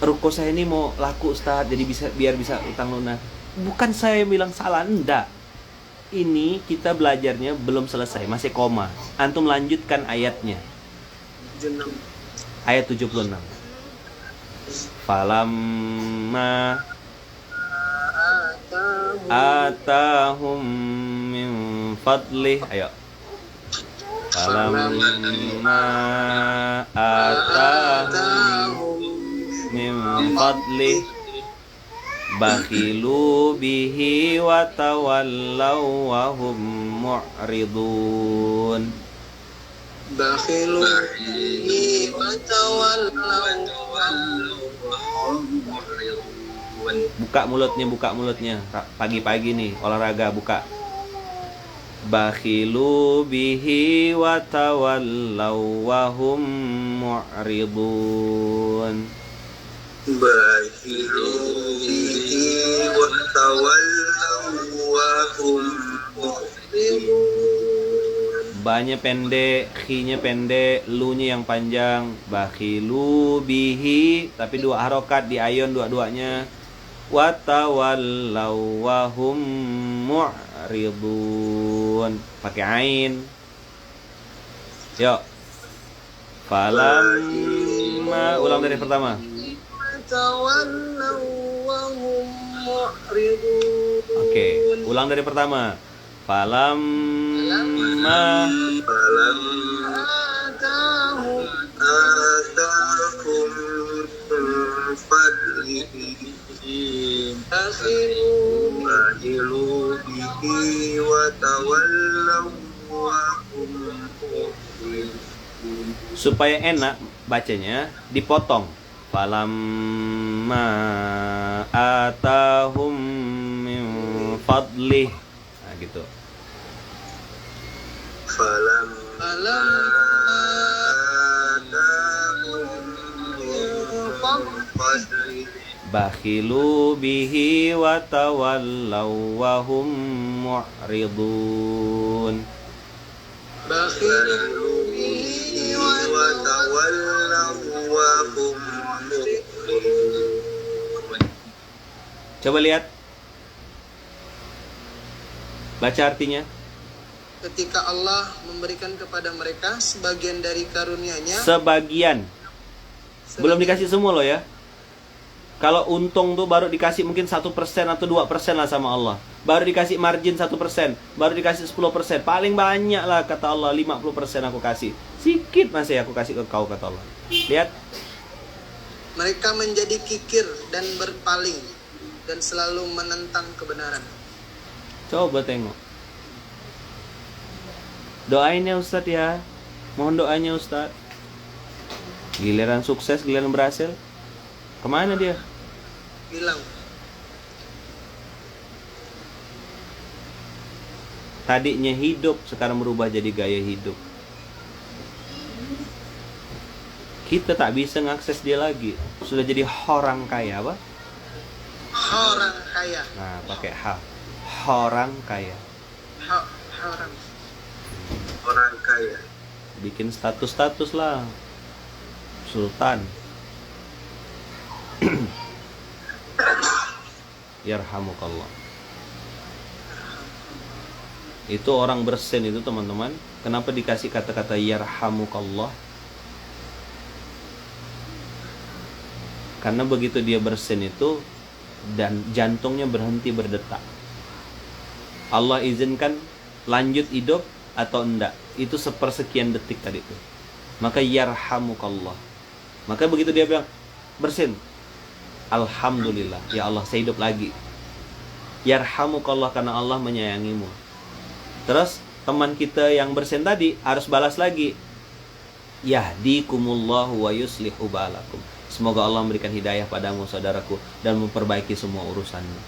Ruko saya ini mau laku Ustadz, jadi biar bisa utang lunas. Bukan saya yang bilang salah, enggak. Ini kita belajarnya belum selesai, masih koma. Antum lanjutkan ayatnya.
76.
Ayat 76. Falamma atahum min fadlih. Ayo. Falamma atahum min fadlih bakhilu bihi wa tawallaw wa hum mu'ridun.
Bakhilu bihi wa tawallaw.
Buka mulutnya. Pagi-pagi nih, olahraga, buka. Bakhilu bihi wa tawallaw wa hum mu'ridun.
Bakhilu bihi wa tawallaw wa hum mu'ridun.
Ba-nya pendek, khi-nya pendek, lu-nya yang panjang. Bakhilu bihi, tapi 2 harokat di ayon dua-duanya. wa tawallaw wa hum mu'ridun. Pakai ain. Yuk. Falamma, ulang dari pertama.
Tawallaw wa hum mu'ridun.
Oke, ulang dari pertama. Falamma
Atahum
آتاكم من فضله فاعلوا به وتولوا وهم معرضون.
supaya enak bacanya dipotong. Falamma atahum min fadlih. Nah gitu.
فلما آتاهم من فضله
Bakhilu bihi wa tawallaw wa hum mu'ridun.
bakhilu bihi wa
وتولوا وهم معرضون.
Coba lihat. Baca artinya.
ketika Allah memberikan kepada mereka sebagian dari karunia-Nya.
Sebagian. Belum dikasih semua loh ya. Kalau untung tuh baru dikasih mungkin 1% atau 2% lah sama Allah. Baru dikasih margin 1%, baru dikasih 10%. Paling banyak lah kata Allah 50% aku kasih. Sikit masih aku kasih ke kau kata Allah. Lihat.
Mereka menjadi kikir dan berpaling dan selalu menentang kebenaran.
Coba tengok. Doain ya Ustadz ya. Mohon doanya Ustadz. Giliran sukses, giliran berhasil. Kemana dia?
Hilang.
Tadinya hidup, sekarang berubah jadi gaya hidup. Kita tak bisa mengakses dia lagi. Sudah jadi orang kaya apa?
Orang kaya.
Nah, pakai H. Orang kaya.
Orang.
Orang kaya.
Bikin status-status lah. Sultan. Yarhamukallah. Itu orang bersin itu teman-teman. Kenapa dikasih kata-kata yarhamukallah? Karena begitu dia bersin itu dan jantungnya berhenti berdetak. Allah izinkan lanjut hidup atau enggak. Itu sepersekian detik tadi itu. Maka yarhamukallah. Maka begitu dia bilang bersin, alhamdulillah, ya Allah saya hidup lagi. Yarhamukallah karena Allah menyayangimu. Terus teman kita yang bersin tadi harus balas lagi. Yahdikumullahu wa yuslihu balakum. Semoga Allah memberikan hidayah padamu saudaraku dan memperbaiki semua urusanmu.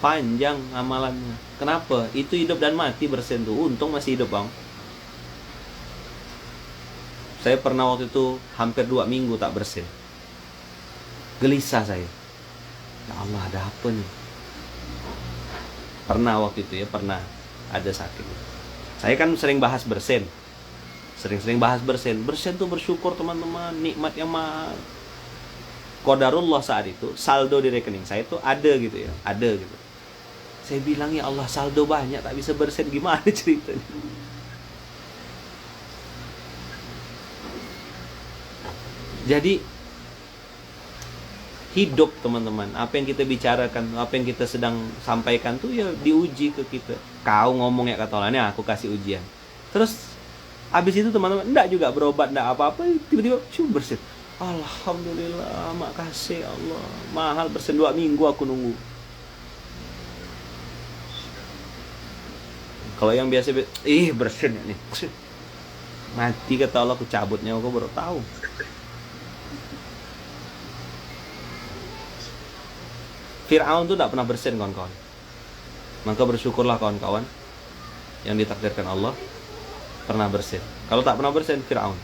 Panjang amalannya. Kenapa? Itu hidup dan mati bersin tuh. Untung masih hidup bang. Saya pernah waktu itu hampir 2 minggu tak bersin. Gelisah saya. Ya Allah ada apa nih? Pernah waktu itu ya, pernah ada sakit. Saya kan sering bahas bersin. Sering-sering bahas bersin. Bersin tuh bersyukur teman-teman, nikmat yang mahal. Qadarullah saat itu, saldo di rekening saya tuh ada gitu ya, ada gitu. Saya bilang ya Allah saldo banyak tak bisa bersin, gimana ceritanya? Jadi hidup teman-teman, apa yang kita bicarakan, apa yang kita sedang sampaikan tuh ya diuji ke kita. Kau ngomong ya kata Allah, nih aku kasih ujian. Terus habis itu teman-teman enggak juga berobat, enggak apa-apa, tiba-tiba bersin. Alhamdulillah, makasih Allah. Mahal bersin 2 minggu aku nunggu. Kalau yang biasa bersin nih. Mati kata Allah, aku cabutnya aku baru tahu. Fir'aun tuh tidak pernah bersin kawan-kawan. Maka bersyukurlah kawan-kawan yang ditakdirkan Allah pernah bersin. Kalau tak pernah bersin, Fir'aun.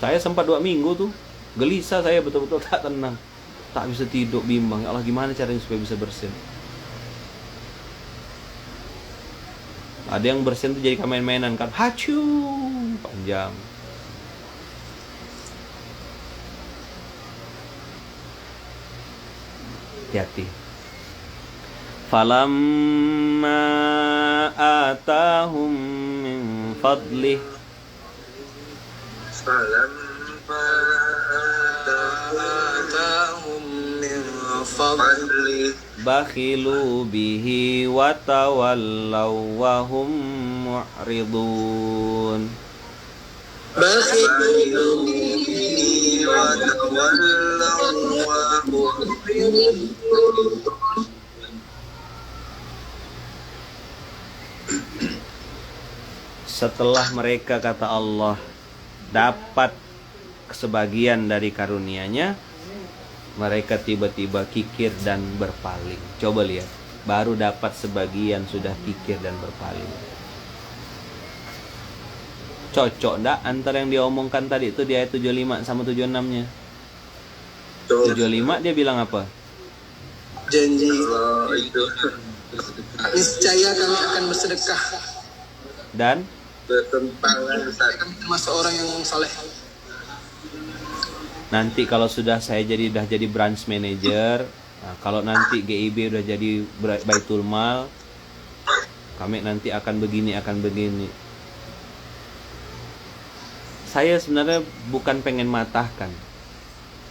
Saya sempat 2 minggu tuh gelisah, saya betul-betul tak tenang, tak bisa tidur, bimbang. Ya Allah gimana caranya supaya bisa bersin? Ada yang bersin tuh jadi main-mainan kan, hacu panjang. Hati-hati. Falamma atahum min fadlih.
Falamma atahum min fadlih
Bakhilu bihi wa tawallaw wa hum mu'ridun.
Bakhilu
bihi wa tawallaw wa hum mu'ridun.
Setelah mereka, kata Allah, dapat sebagian dari karunia-Nya, mereka tiba-tiba kikir dan berpaling. Coba lihat, baru dapat sebagian sudah kikir dan berpaling. Cocok enggak antara yang dia omongkan tadi itu di ayat 75 sama 76-nya? 75 dia bilang apa?
janji
Itu
niscaya kami akan bersedekah.
Dan
bertentangan
Kami termasuk orang yang saleh.
nanti kalau sudah saya udah jadi branch manager, nah, kalau nanti GIB udah jadi Baitul Mal, kami nanti akan begini. Saya sebenarnya bukan pengen matahkan,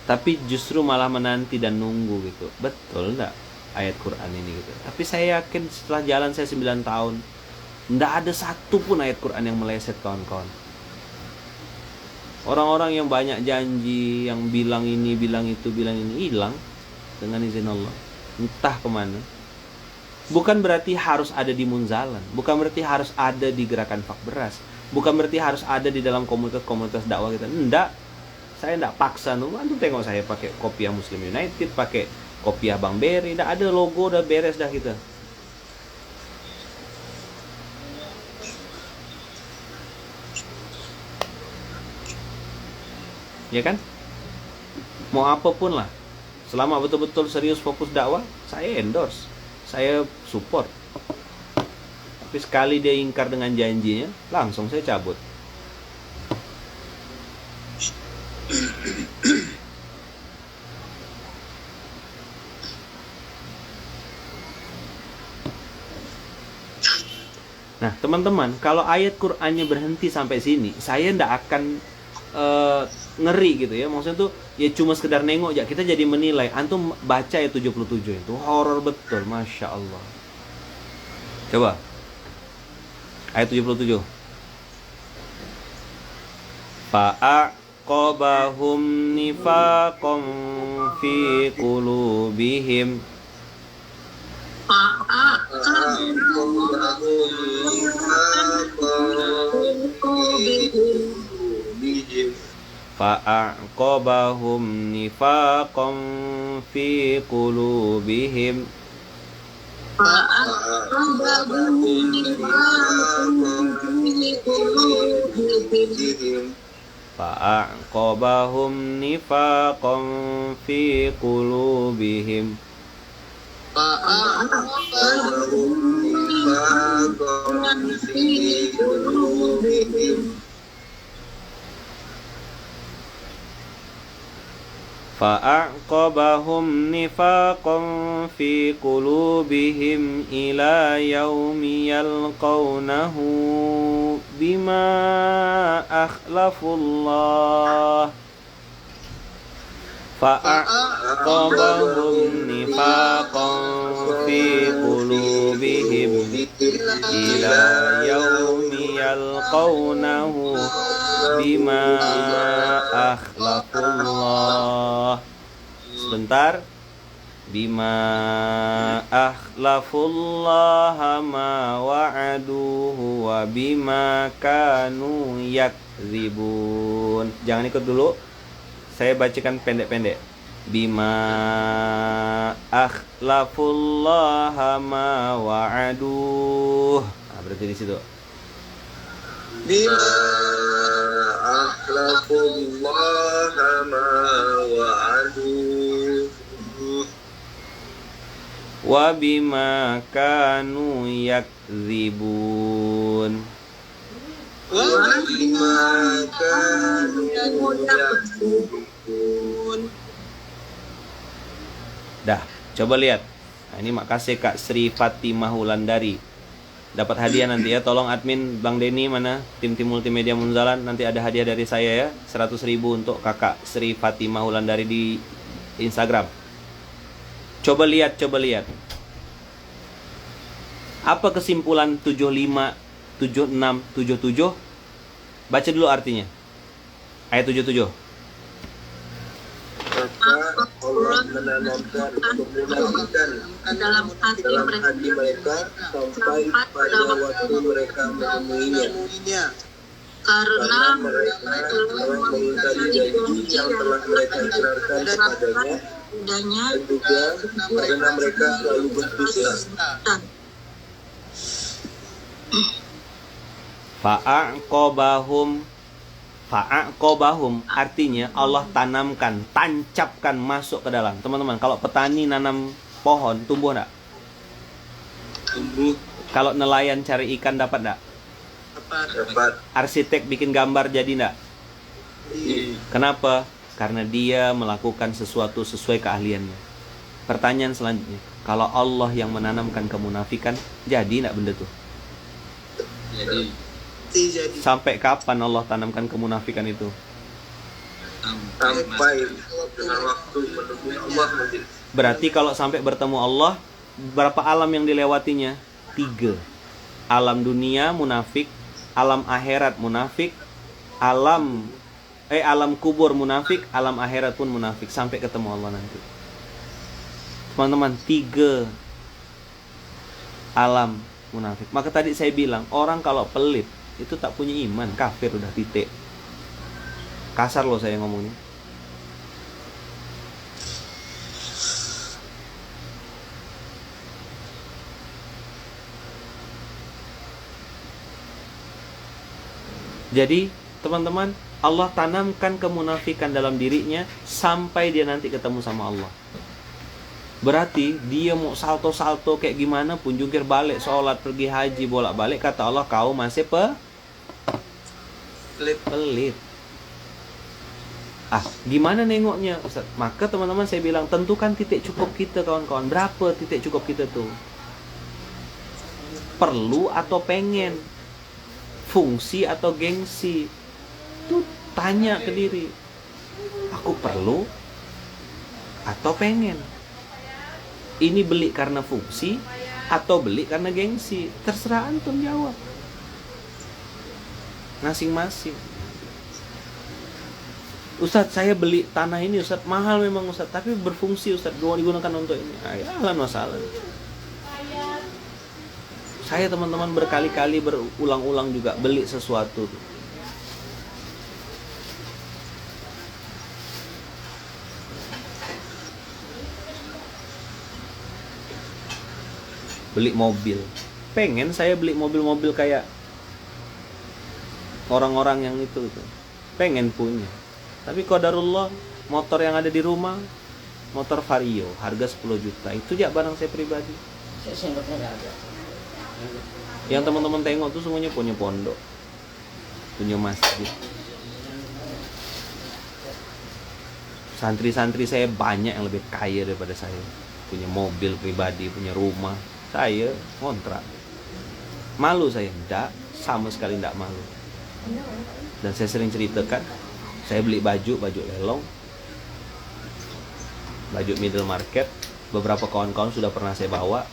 tapi justru malah menanti dan nunggu gitu. Betul enggak ayat Quran ini gitu. Tapi saya yakin setelah jalan saya 9 tahun, enggak ada satu pun ayat Quran yang meleset, kawan-kawan. Orang-orang yang banyak janji, yang bilang ini, bilang itu, bilang ini, hilang dengan izin Allah. Entah kemana. Bukan berarti harus ada di Munzalan, bukan berarti harus ada di Gerakan Fak Beras, bukan berarti harus ada di dalam komunitas dakwah kita. Enggak. Saya enggak paksa. Antum tengok saya pakai kopiah Muslim United, pakai kopiah Bang Beri, enggak ada logo, udah beres dah kita. Ya kan? Mau apapun lah, selama betul-betul serius fokus dakwah, saya endorse, saya support. Tapi sekali dia ingkar dengan janjinya, langsung saya cabut. Nah, teman-teman, kalau ayat Qur'annya berhenti sampai sini, saya ndak akan ngeri gitu ya. Maksudnya tuh ya cuma sekedar nengok aja, kita jadi menilai. Antum baca ya 77 itu horor betul, Masya Allah. Coba ayat 77. Fa'aqabahum nifaqam fi qulubihim. Fa'aqabahum nifaqam fi qulubihim. Fa'aqabahum nifaqam fi qulubihim. فأعقبهم نفاقا في قلوبهم إلى يوم يلقونه بما أخلفوا الله فأعقبهم نفاقا في قلوبهم إلى يوم يلقونه بما أخلفوا الله. Sebentar. Bima akhlafullaha ma wa'aduhu wa bima kanu yakzibun. Jangan ikut dulu, saya bacakan pendek-pendek. Bima akhlafullaha ma wa'aduh. Nah, berarti di situ.
Bima akhlafullaha ma wa'aduh
Wa bima kanu yakzibun.
Wa bima kanu yakzibun.
Dah, Coba lihat. Nah, ini makasih Kak Sri Fatimah Wulandari. Dapat hadiah nanti ya. Tolong admin Bang Denny mana? Tim-tim multimedia Munzalan. Nanti ada hadiah dari saya ya. 100.000 untuk Kakak Sri Fatimah Wulandari di Instagram. Coba lihat. Apa kesimpulan 75, 76, 77? Baca dulu artinya. Ayat 77.
Maka Allah menanamkan kemunafikan
dalam hati
mereka sampai pada waktu mereka menemuinya.
karena
Mereka telah mengingkari janji yang telah mereka ikrarkan padanya,
adanya
dan juga karena mereka selalu berdusta.
dan
Fa'aqobahum artinya Allah tanamkan, tancapkan masuk ke dalam. Teman-teman, kalau petani nanam pohon, tumbuh enggak?
Tumbuh.
Kalau nelayan cari ikan dapat enggak?
Dapat.
Arsitek bikin gambar jadi enggak? Kenapa? Karena dia melakukan sesuatu sesuai keahliannya. Pertanyaan selanjutnya, kalau Allah yang menanamkan kemunafikan, jadi enggak benda tuh?
Jadi
Sampai kapan Allah tanamkan kemunafikan itu?
Sampai dengan waktu menemui Allah mungkin.
Berarti kalau sampai bertemu Allah, berapa alam yang dilewatinya? 3. Alam dunia munafik, alam akhirat munafik, alam kubur munafik, alam akhirat pun munafik sampai ketemu Allah nanti. Teman-teman, 3 alam munafik. Maka tadi saya bilang, orang kalau pelit itu tak punya iman, kafir udah, titik. Kasar loh saya ngomongnya. Jadi teman-teman, Allah tanamkan kemunafikan dalam dirinya sampai dia nanti ketemu sama Allah. Berarti dia mau salto-salto kayak gimana pun, jungkir balik, sholat, pergi haji, bolak-balik, kata Allah, kau masih pelit. Gimana nengoknya Ustaz? Maka teman-teman saya bilang, tentukan titik cukup kita kawan-kawan. Berapa titik cukup kita tuh? Perlu atau pengen? Fungsi atau gengsi? Tuh tanya ke diri. Aku perlu atau pengen? Ini beli karena fungsi atau beli karena gengsi? Terserah antum jawab. Masing-masing. Ustadz, saya beli tanah ini Ustadz, mahal memang Ustadz, tapi berfungsi Ustadz, digunakan untuk ini. Ahlan wa sahlan. Saya teman-teman berkali-kali berulang-ulang juga beli sesuatu. Beli mobil. Pengen saya beli mobil-mobil kayak orang-orang yang itu tuh. Pengen punya. Tapi qadarullah, motor yang ada di rumah, motor Vario, harga 10 juta. Itu ya barang saya pribadi. Yang teman-teman tengok tuh semuanya punya pondok, punya masjid. Santri-santri saya banyak yang lebih kaya daripada saya. Punya mobil pribadi, punya rumah. Saya kontrak. Malu saya? Enggak, sama sekali enggak malu. Dan saya sering ceritakan, saya beli baju lelong, baju middle market. Beberapa kawan-kawan sudah pernah saya bawa.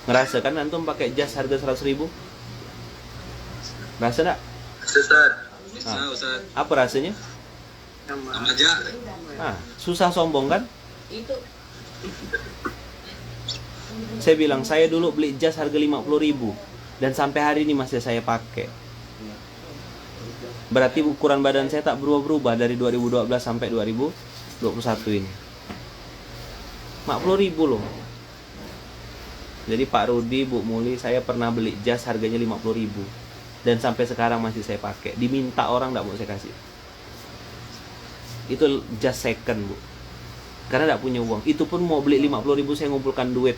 Ngerasa kan antum pakai jas harga 100.000? Rasa enggak?
Ustaz.
Apa rasanya?
Sama aja.
Susah sombong kan? Saya bilang, saya dulu beli jas harga 50.000 dan sampai hari ini masih saya pakai. Berarti ukuran badan saya tak berubah-berubah dari 2012 sampai 2021 ini. 50.000 loh. Jadi Pak Rudi, Bu Muli, saya pernah beli jas harganya 50.000 dan sampai sekarang masih saya pakai. Diminta orang enggak mau saya kasih. Itu jas second, Bu. Karena enggak punya uang. Itu pun mau beli 50.000 saya ngumpulkan duit.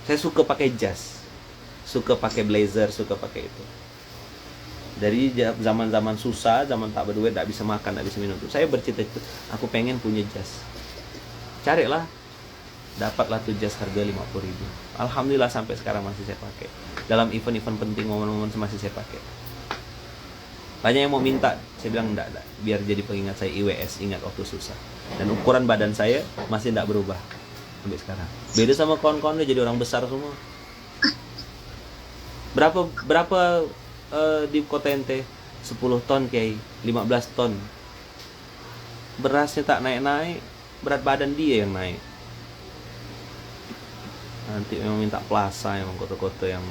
Saya suka pakai jas, suka pakai blazer, suka pakai itu. Dari zaman-zaman susah, zaman tak berduit, tak bisa makan, tak bisa minum tuh, saya bercita-cita, aku pengen punya jas. Carilah Dapatlah tuh jas harga 50.000. Alhamdulillah sampai sekarang masih saya pakai. Dalam event-event penting, momen-momen masih saya pakai. Banyak yang mau minta, saya bilang enggak, biar jadi pengingat saya IWS, ingat waktu susah. Dan ukuran badan saya masih enggak berubah sampai sekarang. Beda sama kawan-kawan udah jadi orang besar semua. Berapa di kota ente? 10 ton Kiai, 15 ton. Berasnya tak naik-naik, berat badan dia yang naik. Nanti memang minta plaza yang kota-kota yang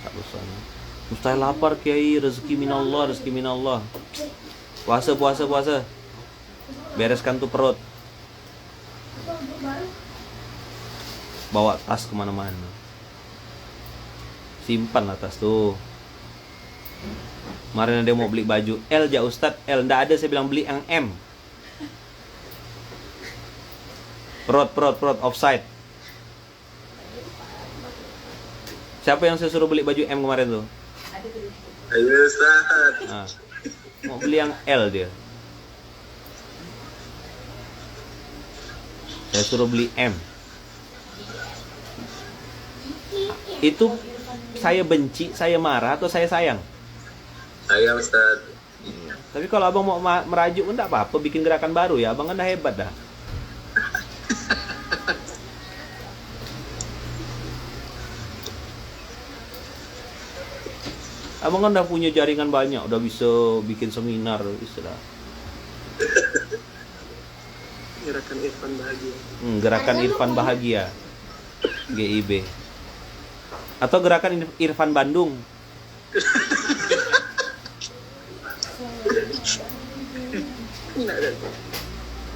tak usah. Mustahil lapar Kiai, rezeki minallah. Puasa. Bereskan tuh perut. Bawa tas kemana-mana. Simpan lah tas tuh. Kemarin ada mau beli baju L ya Ustadz, L ndak ada, saya bilang beli yang M. Perut offside. Siapa yang saya suruh beli baju M kemarin tuh?
Ayo Ustaz.
Nah, mau beli yang L dia. Saya suruh beli M. Itu saya benci, saya marah, atau saya sayang?
Sayang Ustaz.
Tapi kalau abang mau merajuk enggak apa-apa, bikin gerakan baru ya, abang kan dah hebat dah. Abang kan udah punya jaringan banyak, udah bisa bikin seminar, bisa dah.
Gerakan Irfan Bahagia.
Gerakan Irfan Bahagia, GIB. Atau gerakan Irfan Bandung.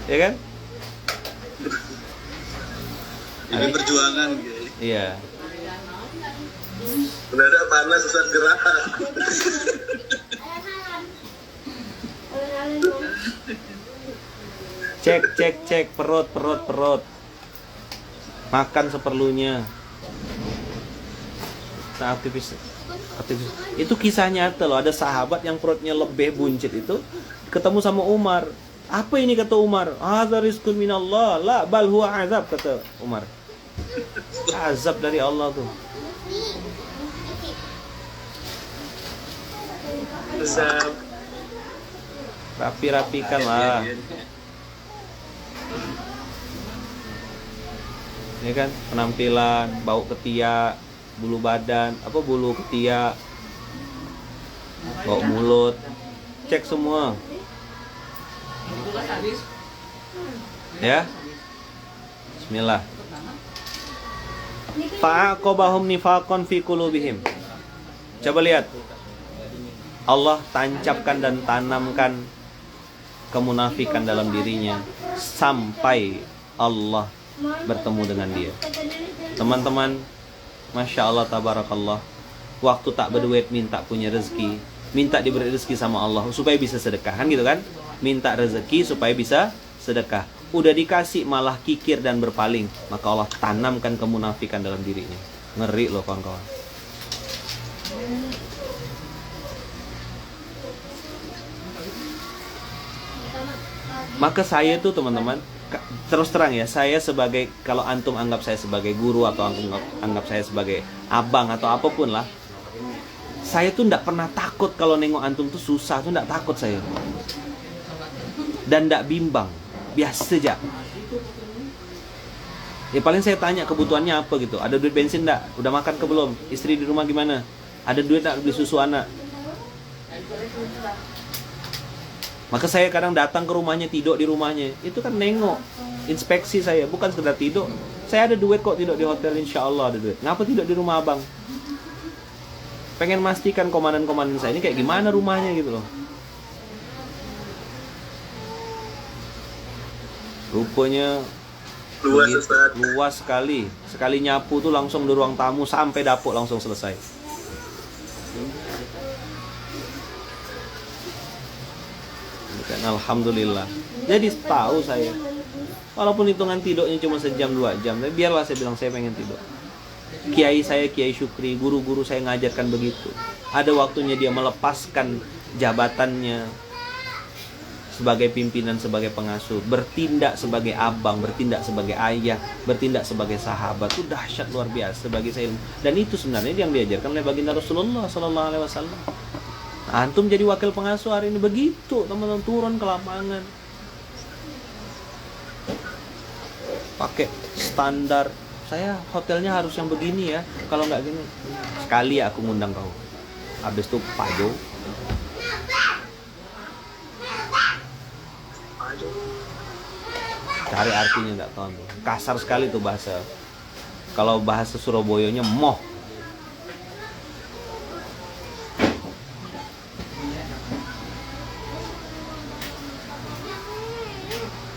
Ya kan?
Ini perjuangan Kiai.
Iya.
Benar panas Ustaz gerakan.
Cek perut. Makan seperlunya. Nah, aktivis itu kisah nyata loh. Ada sahabat yang perutnya lebih buncit itu ketemu sama Umar. Apa ini kata Umar? Hadza rizqun minallah, la bal huwa azab, kata Umar. Azab dari Allah tuh.
Azab.
Rapi-rapikan lah. Ini kan penampilan, bau ketiak, bulu badan, bulu ketiak, bau mulut, cek semua. Ya, Bismillah. Fa'aqabahum nifaqan fi qulubihim. Coba lihat, Allah tancapkan dan tanamkan kemunafikan dalam dirinya sampai Allah bertemu dengan dia. Teman-teman, Masya Allah, tabarakallah. Waktu tak berduit minta punya rezeki, minta diberi rezeki sama Allah supaya bisa sedekah, kan gitu kan? Minta rezeki supaya bisa sedekah. Udah dikasih malah kikir dan berpaling, maka Allah tanamkan kemunafikan dalam dirinya. Ngeri loh kawan-kawan. Maka saya tuh teman-teman, terus terang ya, saya sebagai, kalau antum anggap saya sebagai guru atau anggap saya sebagai abang atau apapun lah, saya tuh nggak pernah takut kalau nengok antum tuh susah, tuh nggak takut saya. Dan nggak bimbang, biasa aja. Ya paling saya tanya kebutuhannya apa gitu. Ada duit bensin nggak? Udah makan ke belum? Istri di rumah gimana? Ada duit nggak beli susu anak? Maka saya kadang datang ke rumahnya, tidur di rumahnya. Itu kan nengok, inspeksi saya, bukan sekedar tidur. Saya ada duit kok tidur di hotel, insya Allah ada duit. Ngapa tidur di rumah abang? Pengen mastikan komandan-komandan saya ini kayak gimana rumahnya gitu loh. Rupanya luas sekali. Sekali nyapu tuh langsung di ruang tamu sampai dapur langsung selesai. Kan, alhamdulillah. Jadi tahu saya, walaupun hitungan tidurnya cuma sejam 2 jam, tapi biarlah saya bilang saya pengen tidur. Kiai saya, Kiai Syukri, guru-guru saya ngajarkan begitu. Ada waktunya dia melepaskan jabatannya sebagai pimpinan, sebagai pengasuh, bertindak sebagai abang, bertindak sebagai ayah, bertindak sebagai sahabat, itu dahsyat luar biasa bagi saya. Dan itu sebenarnya yang diajarkan oleh baginda Rasulullah Sallallahu Alaihi Wasallam. Antum jadi wakil pengasuh hari ini begitu, teman-teman, turun ke lapangan, pakai standar. Saya hotelnya harus yang begini ya, kalau nggak gini. Sekali aku ngundang kau, habis itu pado. Cari artinya nggak tahu tuh. Kasar sekali tuh bahasa. Kalau bahasa Surabayanya moh.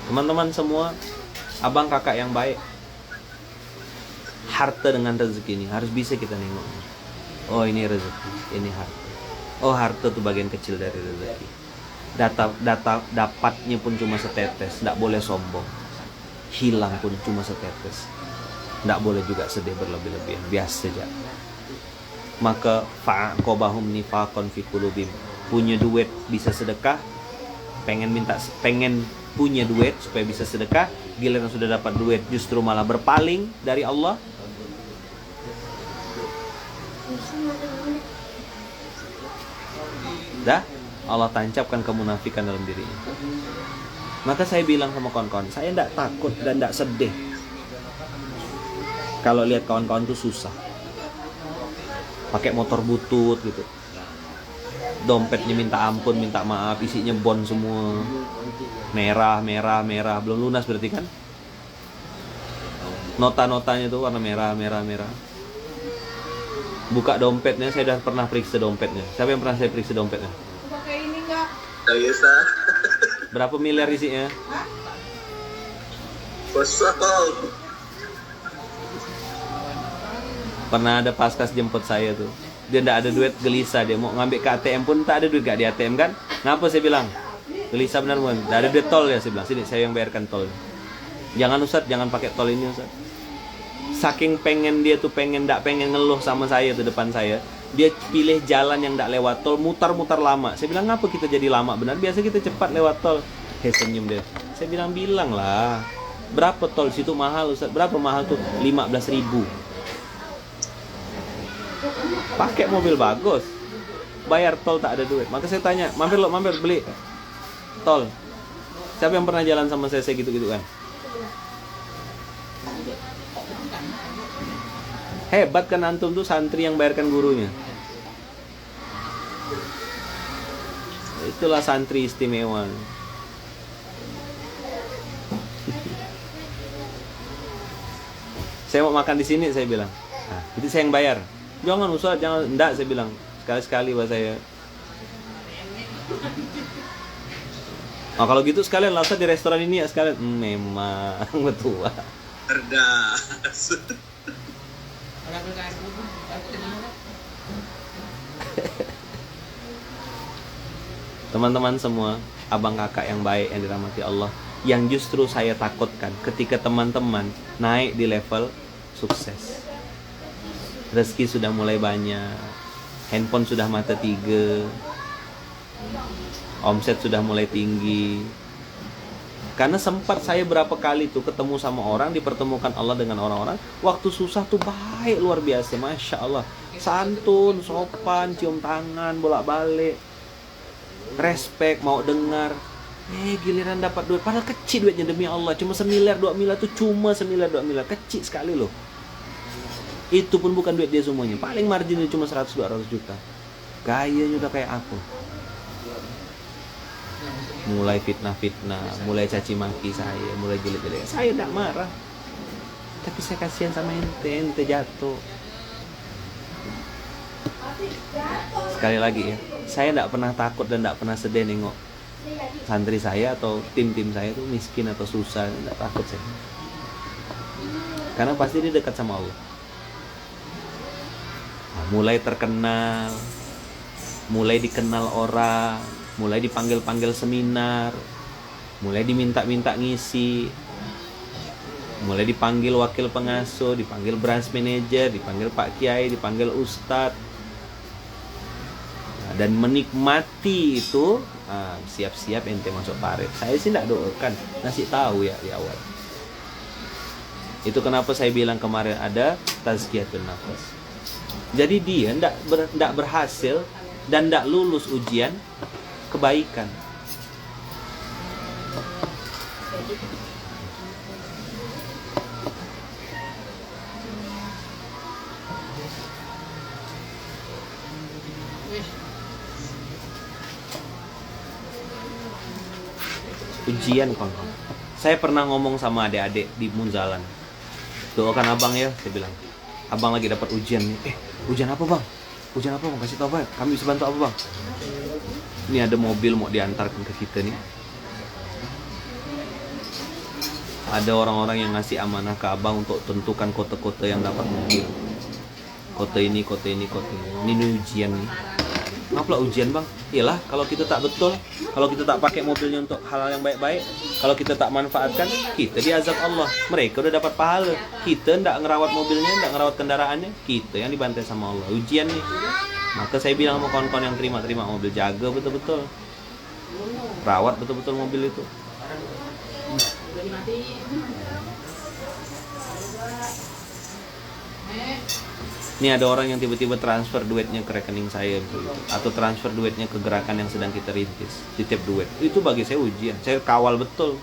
Teman-teman semua, abang kakak yang baik, harta dengan rezeki ini harus bisa kita nengok. Oh ini rezeki, ini harta. Oh harta tuh bagian kecil dari rezeki. Dapatnya pun cuma setetes, tidak boleh sombong. Hilang pun cuma setetes, tidak boleh juga sedih berlebih-lebihan, biasa saja. Maka fa'aqobahum nifaqan fi qulubihim. Punya duit bisa sedekah, pengen punya duit supaya bisa sedekah, giliran sudah dapat duit justru malah berpaling dari Allah. Dah Allah tancapkan kemunafikan dalam dirinya. Maka saya bilang sama kawan-kawan, saya tidak takut dan tidak sedih kalau lihat kawan-kawan tuh susah, pakai motor butut gitu, dompetnya minta ampun, minta maaf, isinya bon semua, merah, belum lunas berarti kan, nota-notanya tuh warna merah. Buka dompetnya, saya sudah pernah periksa dompetnya. Siapa yang pernah saya periksa dompetnya?
Pakai ini enggak?
Biasa.
Berapa miliar isinya?
Kosong.
Pernah ada paskas jemput saya tuh, dia tidak ada duit, gelisah, dia mau ngambil ke ATM pun tak ada duit, gak di ATM kan? Ngapa saya bilang? Gelisah benar pun, tidak ada duit tol ya, saya bilang, sini saya yang bayarkan tol. Jangan Ustaz, jangan pakai tol ini Ustaz. Saking pengen dia tuh tidak pengen ngeluh sama saya tuh depan saya, dia pilih jalan yang tidak lewat tol, mutar-mutar lama. Saya bilang, ngapa kita jadi lama? Benar, biasa kita cepat lewat tol. Senyum dia. Saya bilang lah, berapa tol situ mahal Ustaz? Berapa mahal tuh? 15.000. Pakai mobil bagus, bayar tol tak ada duit. Maka saya tanya, mampir beli tol. Siapa yang pernah jalan sama saya gitu-gitu kan? Hebat kan antum tuh, santri yang bayarkan gurunya. Itulah santri istimewa. Saya mau makan di sini, saya bilang. Nah, itu saya yang bayar. Jangan Ustaz, jangan, enggak, saya bilang. Sekali-sekali buat saya. Nah, kalau gitu sekalian lah Ustaz di restoran ini ya sekalian. Memang betul.
Cerdas.
Teman-teman semua, abang kakak yang baik yang dirahmati Allah, yang justru saya takutkan ketika teman-teman naik di level sukses. Rezeki sudah mulai banyak, handphone sudah mata 3, omset sudah mulai tinggi. Karena sempat saya berapa kali tuh ketemu sama orang, dipertemukan Allah dengan orang-orang, waktu susah tuh baik luar biasa, Masya Allah. Santun, sopan, cium tangan, bolak-balik, respect, mau dengar. Giliran dapat duit, padahal kecil duitnya demi Allah, cuma 1 miliar 2 miliar tuh, cuma 1 miliar 2 miliar, kecil sekali loh. Itu pun bukan duit dia semuanya, paling marginnya cuma 100-200 juta. Gayanya udah kayak aku. Mulai fitnah, mulai caci maki saya, mulai jelek-jelek. Saya tidak marah, tapi saya kasihan sama ente jatuh. Sekali lagi ya, saya tidak pernah takut dan tidak pernah sedih nengok santri saya atau tim-tim saya tuh miskin atau susah. Tidak takut saya, karena pasti dia dekat sama Allah. Mulai terkenal, mulai dikenal orang, mulai dipanggil-panggil seminar, mulai diminta-minta ngisi, mulai dipanggil wakil pengasuh, dipanggil branch manager, dipanggil Pak Kiai, dipanggil Ustadz. Nah, dan menikmati itu, siap-siap ente masuk parit. Saya sih tidak doakan, ngasih tahu ya di awal. Itu kenapa saya bilang kemarin ada tazkiyatun nafas. Jadi dia tidak berhasil dan tidak lulus ujian kebaikan. Ujian kawan-kawan. Saya pernah ngomong sama adik-adik di Munzalan. Doakan abang ya, saya bilang. Abang lagi dapat ujian nih. Ujian apa bang? Ujian apa bang? Kasih tahu bang. Kami bisa bantu apa bang? Ini ada mobil mau diantarkan ke kita nih. Ada orang-orang yang ngasih amanah ke abang untuk tentukan kota-kota yang dapat mobil. Kota ini, kota ini, kota ini. Ini ujian nih. Ngapalah ujian bang? Iyalah, kalau kita tak betul, kalau kita tak pakai mobilnya untuk hal yang baik-baik, kalau kita tak manfaatkan, kita diazab Allah. Mereka udah dapat pahala, kita ndak ngerawat mobilnya, ndak ngerawat kendaraannya, kita yang dibantai sama Allah. Ujian nih. Maka saya bilang sama kawan-kawan yang terima mobil, jaga betul-betul, rawat betul-betul mobil itu. Ini ada orang yang tiba-tiba transfer duitnya ke rekening saya gitu. Atau transfer duitnya ke gerakan yang sedang kita rintis, titip duit. Itu bagi saya ujian. Saya kawal betul,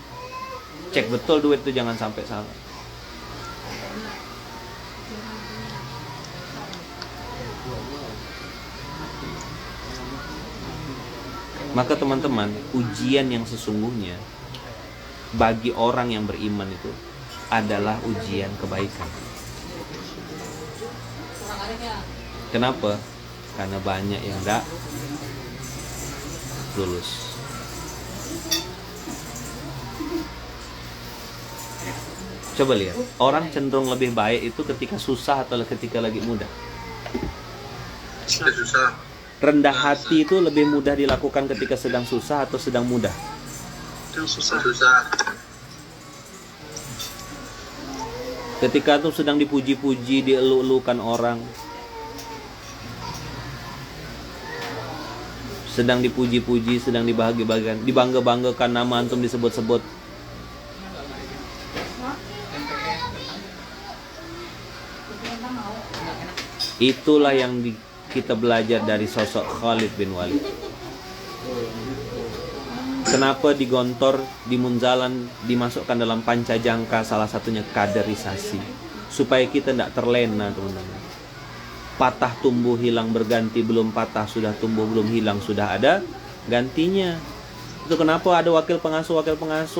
cek betul duit itu jangan sampai salah. Maka teman-teman, ujian yang sesungguhnya bagi orang yang beriman itu adalah ujian kebaikan. Kenapa? Karena banyak yang tidak lulus. Coba lihat, orang cenderung lebih baik itu ketika susah atau ketika lagi mudah?
Susah.
Rendah hati itu lebih mudah dilakukan ketika sedang susah atau sedang mudah?
Susah.
Ketika tuh sedang dipuji-puji, dielu-elukan orang, sedang dipuji-puji, sedang dibangga-banggakan, dibangga-banggakan, nama antum disebut-sebut, itulah yang kita belajar dari sosok Khalid bin Walid. Kenapa digontor, di Munzalan, dimasukkan dalam pancajangka, salah satunya kaderisasi, supaya kita tidak terlena teman-teman. Patah tumbuh hilang berganti, belum patah sudah tumbuh, belum hilang sudah ada gantinya. Itu kenapa ada wakil pengasuh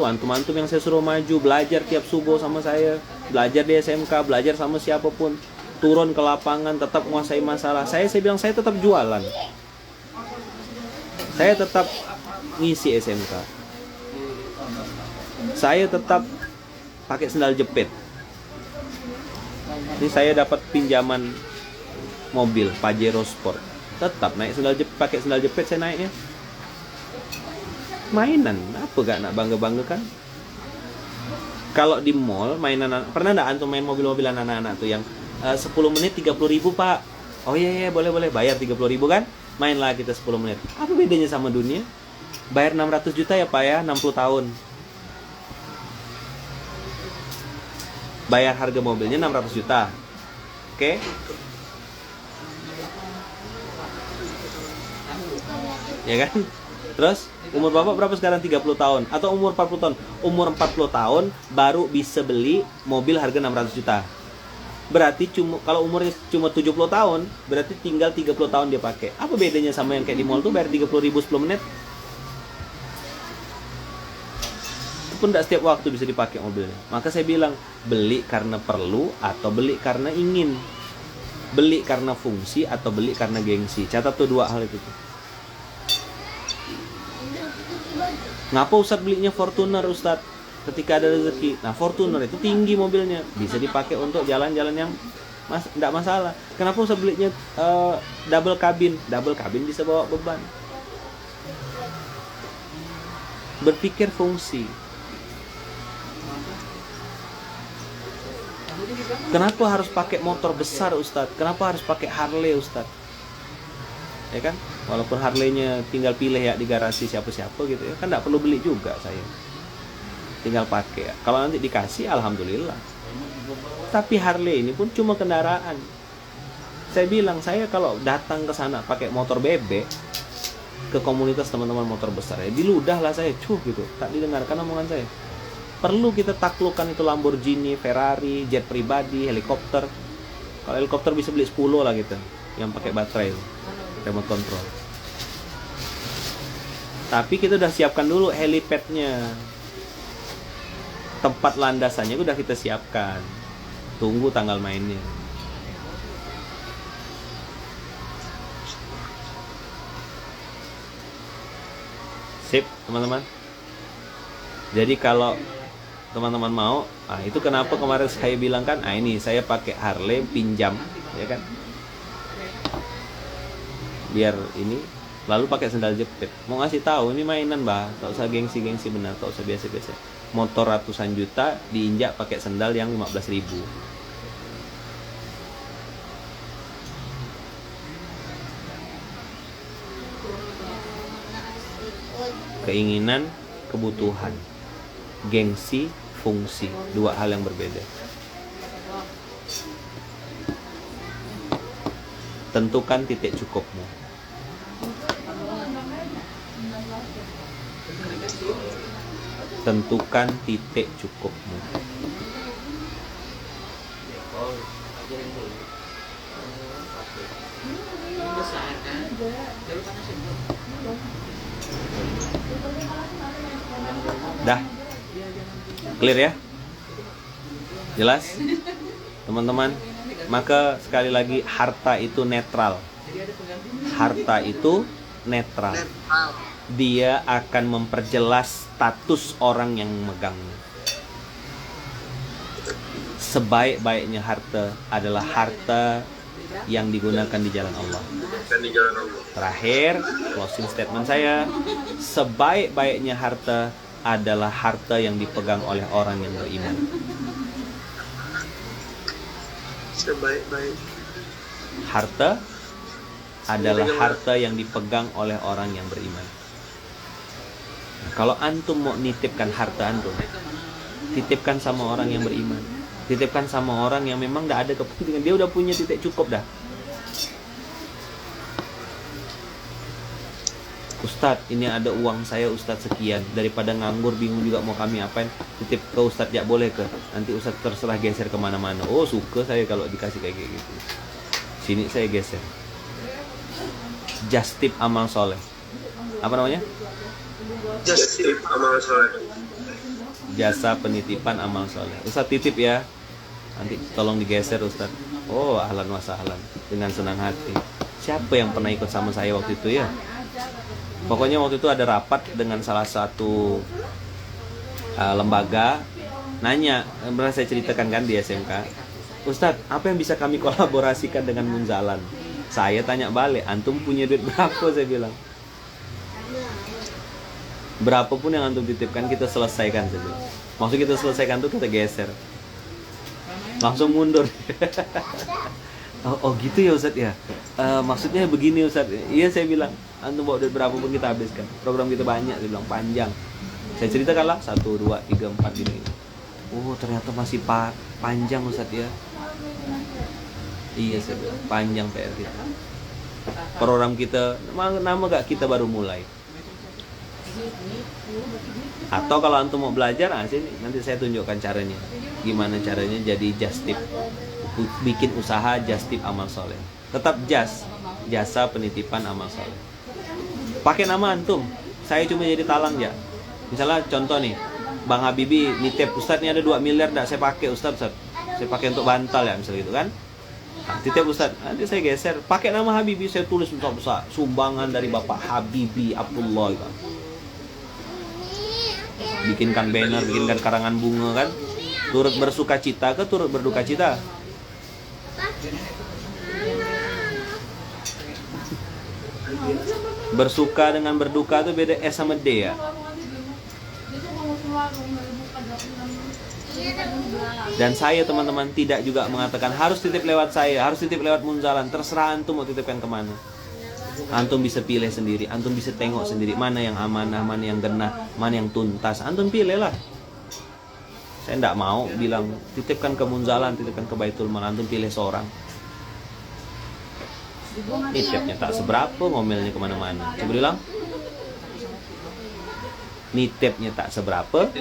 antum yang saya suruh maju belajar tiap subuh sama saya, belajar di SMK, belajar sama siapapun, turun ke lapangan, tetap menguasai masalah. Saya bilang saya tetap jualan, saya tetap ngisi SMK, saya tetap pakai sendal jepit. Ini saya dapat pinjaman mobil Pajero Sport, tetap naik sendal jepit, pakai sendal jepit saya naiknya. Mainan apa gak nak bangga-banggakan? Kalau di mall mainan, pernah enggak antum main mobil-mobilan anak-anak tuh yang 10 menit 30.000 pak? Oh iya boleh bayar 30.000 kan? Mainlah kita 10 menit. Apa bedanya sama dunia? Bayar 600 juta ya pak ya, 60 tahun. Bayar harga mobilnya 600 juta. Oke? Ya kan? Terus umur bapak berapa sekarang? 30 tahun atau umur 40 tahun? Umur 40 tahun baru bisa beli mobil harga 600 juta. Berarti kalau umurnya cuma 70 tahun, berarti tinggal 30 tahun dia pakai. Apa bedanya sama yang kayak di mall tuh bayar 30.000 10 menit? Itu pun tidak setiap waktu bisa dipakai mobilnya. Maka saya bilang, beli karena perlu atau beli karena ingin. Beli karena fungsi atau beli karena gengsi. Catat tuh dua hal itu tuh. Ngapa Ustadz belinya Fortuner Ustadz? Ketika ada rezeki. Nah Fortuner itu tinggi mobilnya, bisa dipakai untuk jalan-jalan yang tidak masalah. Kenapa Ustadz belinya double cabin? Double cabin bisa bawa beban. Berpikir fungsi. Kenapa harus pakai motor besar Ustadz? Kenapa harus pakai Harley Ustadz? ya kan? Walaupun Harley-nya tinggal pilih ya di garasi siapa-siapa gitu ya, kan nggak perlu beli juga saya, tinggal pakai ya. Kalau nanti dikasih alhamdulillah. Tapi Harley ini pun cuma kendaraan. Saya bilang, saya kalau datang ke sana pakai motor bebek ke komunitas teman-teman motor besar ya, diludah lah saya, gitu, tak didengarkan omongan saya. Perlu kita taklukkan itu Lamborghini, Ferrari, jet pribadi, helikopter. Kalau helikopter bisa beli 10 lah gitu, yang pakai baterai itu, remote control. Tapi kita udah siapkan dulu helipadnya, tempat landasannya udah kita siapkan. Tunggu tanggal mainnya. Sip, teman-teman. Jadi kalau teman-teman mau, itu kenapa kemarin saya bilang kan, ini saya pakai Harley pinjam, ya kan? Biar ini, lalu pakai sendal jepit. Mau ngasih tahu ini mainan, Bah. Tak usah gengsi-gengsi benar, tak usah biasa-biasa. Motor ratusan juta diinjak pakai sendal yang 15.000. Keinginan, kebutuhan, gengsi, fungsi, dua hal yang berbeda. Tentukan titik cukupmu. Tentukan titik cukupmu. Dah clear ya? Jelas? Teman-teman, maka sekali lagi harta itu netral. Harta itu netral. Dia akan memperjelas status orang yang memegangnya. Sebaik-baiknya harta adalah harta yang digunakan di jalan Allah. Terakhir, closing statement saya, sebaik-baiknya harta adalah harta yang dipegang oleh orang yang beriman.
Sebaik-baik
Harta adalah harta yang dipegang oleh orang yang beriman. Nah, kalau antum mau nitipkan harta antum, titipkan sama orang yang beriman. Titipkan sama orang yang memang tidak ada kepentingan, dia udah punya titik cukup dah. Ustadz, ini ada uang saya Ustadz sekian, daripada nganggur bingung juga mau kami apain, titip ke Ustadz ya boleh ke? Nanti Ustadz terserah geser kemana-mana. Oh suka saya kalau dikasih kayak gitu. Sini saya geser. Just tip amal soleh. Apa namanya?
Just tip amal soleh.
Jasa penitipan amal soleh. Ustadz titip ya, nanti tolong digeser Ustadz. Oh ahlan wa sahlan, dengan senang hati. Siapa yang pernah ikut sama saya waktu itu ya? Pokoknya waktu itu ada rapat dengan salah satu lembaga. Nanya, pernah saya ceritakan kan di SMK, Ustadz, apa yang bisa kami kolaborasikan dengan Munzalan? Saya tanya balik, antum punya duit berapa? Saya bilang, berapapun yang antum titipkan kita selesaikan saja. Maksud kita selesaikan tuh kita geser, langsung mundur. Oh gitu ya Ustadz ya. Maksudnya begini Ustadz. Iya saya bilang, antum bawa duit berapapun kita habiskan. Program kita banyak, dia bilang panjang. Saya ceritakan lah 1, 2, 3, 4 gini. Oh ternyata masih panjang Ustadz ya. Iya saya bilang, panjang PR kita. Program kita, nama gak kita baru mulai. Atau kalau antum mau belajar, sini nanti saya tunjukkan caranya. Gimana caranya jadi just tip, bikin usaha just tip amal soleh. Tetap jasa penitipan amal soleh. Pakai nama antum, saya cuma jadi talang ya. Misalnya contoh nih, Bang Habibie nitip, Ustadz ini ada 2 miliar dak saya pakai Ustadz. Saya pakai untuk bantal ya misalnya gitu kan. Nah, titip Ustadz, nanti saya geser, pakai nama Habibie, saya tulis besar-besar, sumbangan dari Bapak Habibie Abdullah gitu. Bikinkan banner, bikinkan karangan bunga kan. Turut bersuka cita ke turut berduka cita? Bersuka dengan berduka itu beda S sama D ya. Dan saya teman-teman tidak juga mengatakan harus titip lewat saya, harus titip lewat Munzalan. Terserah antum mau titipkan kemana. Antum bisa pilih sendiri, antum bisa tengok sendiri mana yang amanah, mana yang genah, mana yang tuntas. Antum pilih lah. Saya tidak mau bilang titipkan ke Munzalan, titipkan ke Baitul Mal, antum pilih seorang. Nitipnya tak seberapa, ngomelnya kemana-mana. Coba bilang. Nitipnya tak seberapa,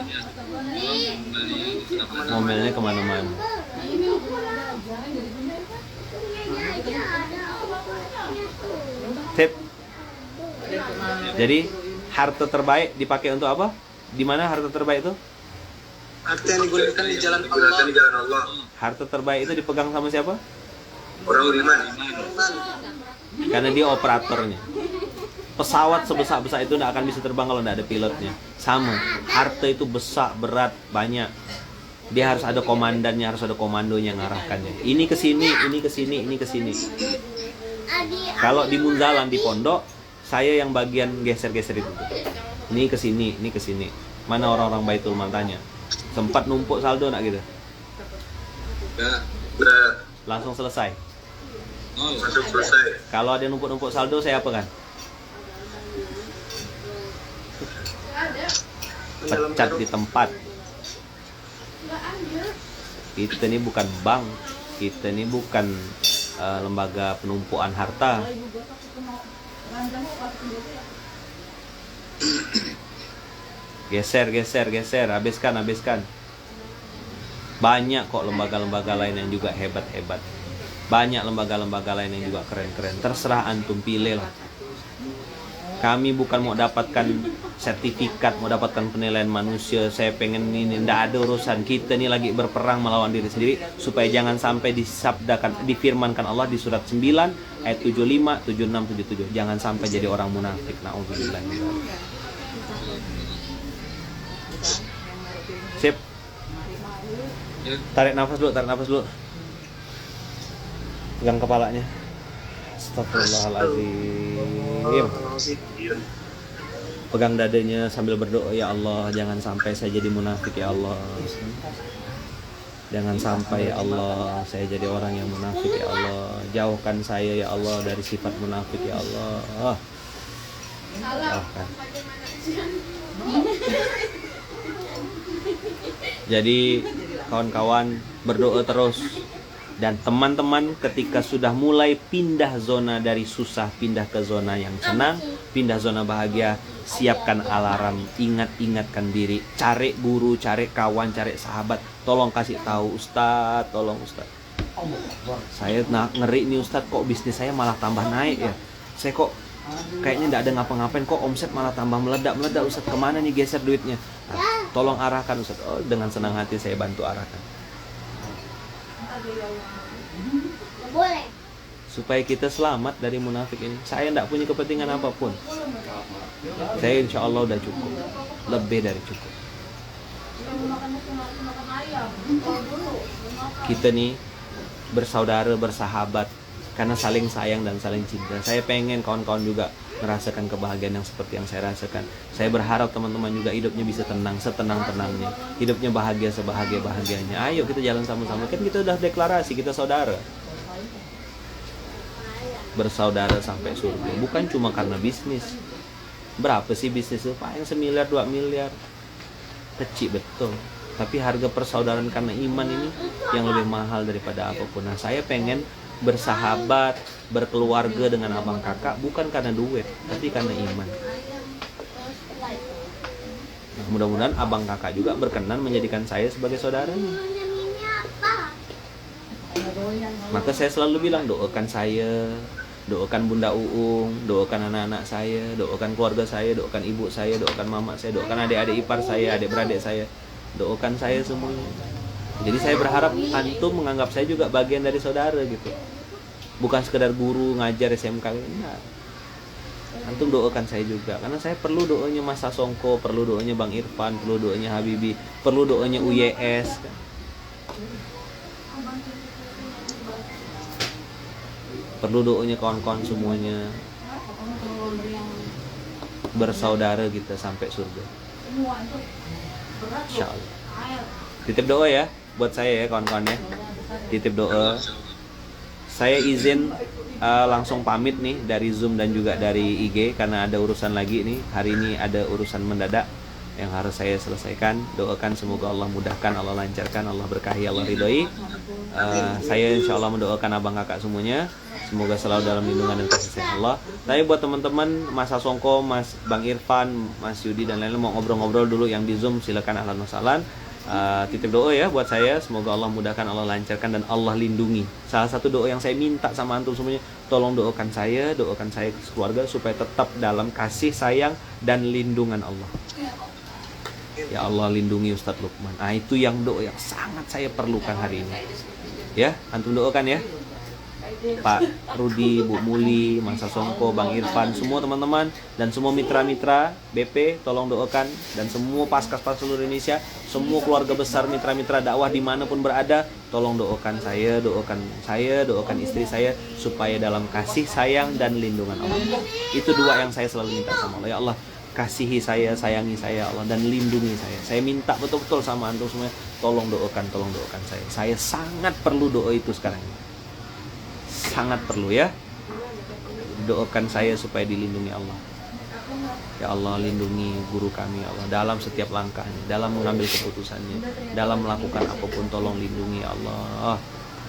ngomelnya kemana-mana. Tip. Jadi harta terbaik dipakai untuk apa? Di mana harta terbaik itu?
Harta yang digunakan di jalan
Digunakan di jalan Allah.
Harta terbaik itu dipegang sama siapa?
Orang beriman.
Karena dia operatornya. Pesawat sebesar-besar itu tidak akan bisa terbang kalau tidak ada pilotnya. Sama, harta itu besar, berat, banyak. Dia harus ada komandannya, harus ada komandonya yang ngarahkannya. Ini ke sini, ini ke sini, ini ke sini. Kalau di Munzalan di pondok, saya yang bagian geser-geser itu. Ini ke sini, ini ke sini. Mana orang-orang Baitul Mal tanya? Sempat numpuk saldo nak gitu?
Enggak.
Udah
Langsung selesai.
masuk selesai.
Kalau ada numpuk-numpuk saldo, saya apa kan? Pecat di tempat. Kita ini bukan bank, kita ini bukan lembaga penumpuan harta. Geser, geser, geser, habiskan, habiskan. Banyak kok lembaga-lembaga lain yang juga hebat-hebat. Banyak lembaga-lembaga lain yang juga keren-keren. Terserah antum pilih lah. Kami bukan mau dapatkan sertifikat, mau dapatkan penilaian manusia. Saya pengen ini, tidak ada urusan. Kita ini lagi berperang melawan diri sendiri supaya jangan sampai disabdakan, difirmankan Allah di surat 9 ayat 75, 76, 77. Jangan sampai jadi orang munafik. Nauzubillah. Sip. Tarik nafas dulu, tarik nafas dulu. Pegang kepalanya. Astagfirullahaladzim. Pegang dadanya sambil berdoa, ya Allah, jangan sampai saya jadi munafik ya Allah. Jangan sampai ya Allah saya jadi orang yang munafik ya Allah. Jauhkan saya ya Allah dari sifat munafik ya Allah. Jauhkan. Jadi kawan-kawan berdoa terus. Dan teman-teman ketika sudah mulai pindah zona dari susah, pindah ke zona yang senang, pindah zona bahagia, siapkan alarm, ingat-ingatkan diri, cari guru, cari kawan, cari sahabat, tolong kasih tahu Ustadz, tolong Ustadz. Saya ngeri nih Ustadz, kok bisnis saya malah tambah naik ya. Saya kok kayaknya tidak ada ngapa-ngapain, kok omset malah tambah meledak-meledak Ustadz, kemana nih geser duitnya? Nah, tolong arahkan Ustadz. Oh, dengan senang hati saya bantu arahkan. Supaya kita selamat dari munafik ini. Saya tidak punya kepentingan apapun. Saya insya Allah udah cukup, lebih dari cukup. Kita nih bersaudara, bersahabat karena saling sayang dan saling cinta. Saya pengen kawan-kawan juga merasakan kebahagiaan yang seperti yang saya rasakan. Saya berharap teman-teman juga hidupnya bisa tenang, setenang-tenangnya. Hidupnya bahagia, sebahagia-bahagianya. Ayo kita jalan sama-sama. Kan kita udah deklarasi, kita saudara. Bersaudara sampai surga. Bukan cuma karena bisnis. Berapa sih bisnis itu? Paling 1 miliar, 2 miliar. Kecil betul. Tapi harga persaudaraan karena iman ini yang lebih mahal daripada apapun. Nah, saya pengen bersahabat, berkeluarga dengan abang kakak bukan karena duit, tapi karena iman. Nah, mudah-mudahan abang kakak juga berkenan menjadikan saya sebagai saudaranya. Maka saya selalu bilang, doakan saya, doakan Bunda Uung, doakan anak-anak saya, doakan keluarga saya, doakan ibu saya, doakan mama saya, doakan adik-adik ipar saya, adik-beradik saya, doakan saya semuanya. Jadi saya berharap antum menganggap saya juga bagian dari saudara gitu. Bukan sekedar guru ngajar SMK, enggak. Antum doakan saya juga, karena saya perlu doanya Mas Sasongko, perlu doanya Bang Irfan, perlu doanya Habibi, perlu doanya UYS. Perlu doanya kawan-kawan semuanya. Bersaudara kita sampai surga. Insyaallah. Titip doa ya buat saya ya kawan-kawan ya. Titip doa. Saya izin langsung pamit nih dari Zoom dan juga dari IG karena ada urusan lagi nih. Hari ini ada urusan mendadak yang harus saya selesaikan. Doakan semoga Allah mudahkan, Allah lancarkan, Allah berkahi, Allah ridhoi. Saya insya Allah mendoakan abang kakak semuanya, semoga selalu dalam lindungan dan kasih sayang Allah. Tapi buat teman-teman Mas Songko, Mas Bang Irfan, Mas Yudi dan lain-lain mau ngobrol-ngobrol dulu yang di Zoom, silakan ahlan wa sahlan. Titip doa ya buat saya, semoga Allah mudahkan, Allah lancarkan dan Allah lindungi. Salah satu doa yang saya minta sama antum semuanya, tolong doakan saya keluarga supaya tetap dalam kasih sayang dan lindungan Allah. Ya Allah lindungi Ustadz Lukman. Nah itu yang doa yang sangat saya perlukan hari ini. Ya, antum doakan ya. Pak Rudi, Bu Muli, Mas Songko, Bang Irfan, semua teman-teman dan semua mitra-mitra BP tolong doakan, dan semua paskas-paskas seluruh Indonesia, semua keluarga besar mitra-mitra dakwah dimanapun berada, tolong doakan saya, doakan istri saya supaya dalam kasih sayang dan lindungan Allah. Itu dua yang saya selalu minta sama Allah. Ya Allah, kasihi saya, sayangi saya Allah, dan lindungi saya. Saya minta betul-betul sama antum semua, tolong doakan saya. Saya sangat perlu doa itu sekarang ini. Sangat perlu ya. Doakan saya supaya dilindungi Allah. Ya Allah, lindungi guru kami ya Allah dalam setiap langkahnya, dalam mengambil keputusannya, dalam melakukan apapun, tolong lindungi ya Allah.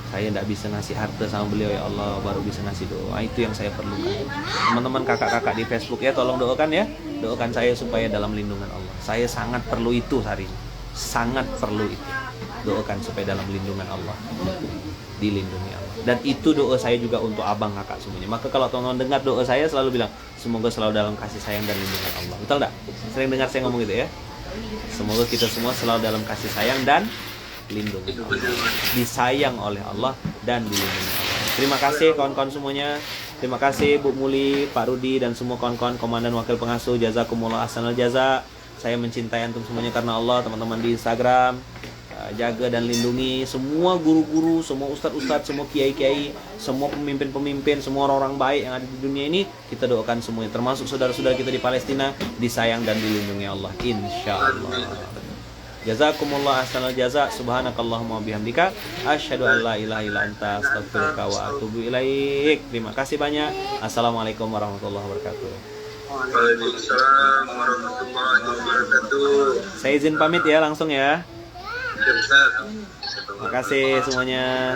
Saya tidak bisa ngasih harta sama beliau ya Allah, baru bisa ngasih doa. Itu yang saya perlukan. Teman-teman kakak-kakak di Facebook ya, tolong doakan ya. Doakan saya supaya dalam lindungan Allah. Saya sangat perlu itu hari ini. Sangat perlu itu. Doakan supaya dalam lindungan Allah. Dilindungi Allah. Dan itu doa saya juga untuk abang kakak semuanya. Maka kalau teman-teman dengar doa saya selalu bilang, semoga selalu dalam kasih sayang dan lindungan Allah. Betul tak? Sering dengar saya ngomong gitu ya. Semoga kita semua selalu dalam kasih sayang dan lindungi Allah. Disayang oleh Allah dan dilindungi Allah. Terima kasih kawan-kawan semuanya. Terima kasih Bu Muli, Pak Rudi dan semua kawan-kawan komandan wakil pengasuh. Jazakumullah ahsanal jaza. Saya mencintai antum semuanya karena Allah. Teman-teman di Instagram, jaga dan lindungi semua guru-guru, semua ustadz-ustadz, semua kiai-kiai, semua pemimpin-pemimpin, semua orang-orang baik yang ada di dunia ini. Kita doakan semuanya, termasuk saudara-saudara kita di Palestina, disayang dan dilindungi Allah, insyaallah. Jazakumullah ahsanal jaza. Subhanakallahumma bihamdika asyhadu an la ilaha illa anta astaghfiruka wa atubu ilaik. Terima kasih banyak. Assalamualaikum warahmatullahi wabarakatuh.
Waalaikumsalam warahmatullahi wabarakatuh.
Saya izin pamit ya langsung ya.
Ya, Ustaz.
Terima kasih semuanya.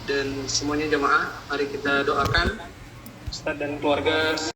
Dan semuanya jemaah, mari kita doakan Ustadz dan keluarga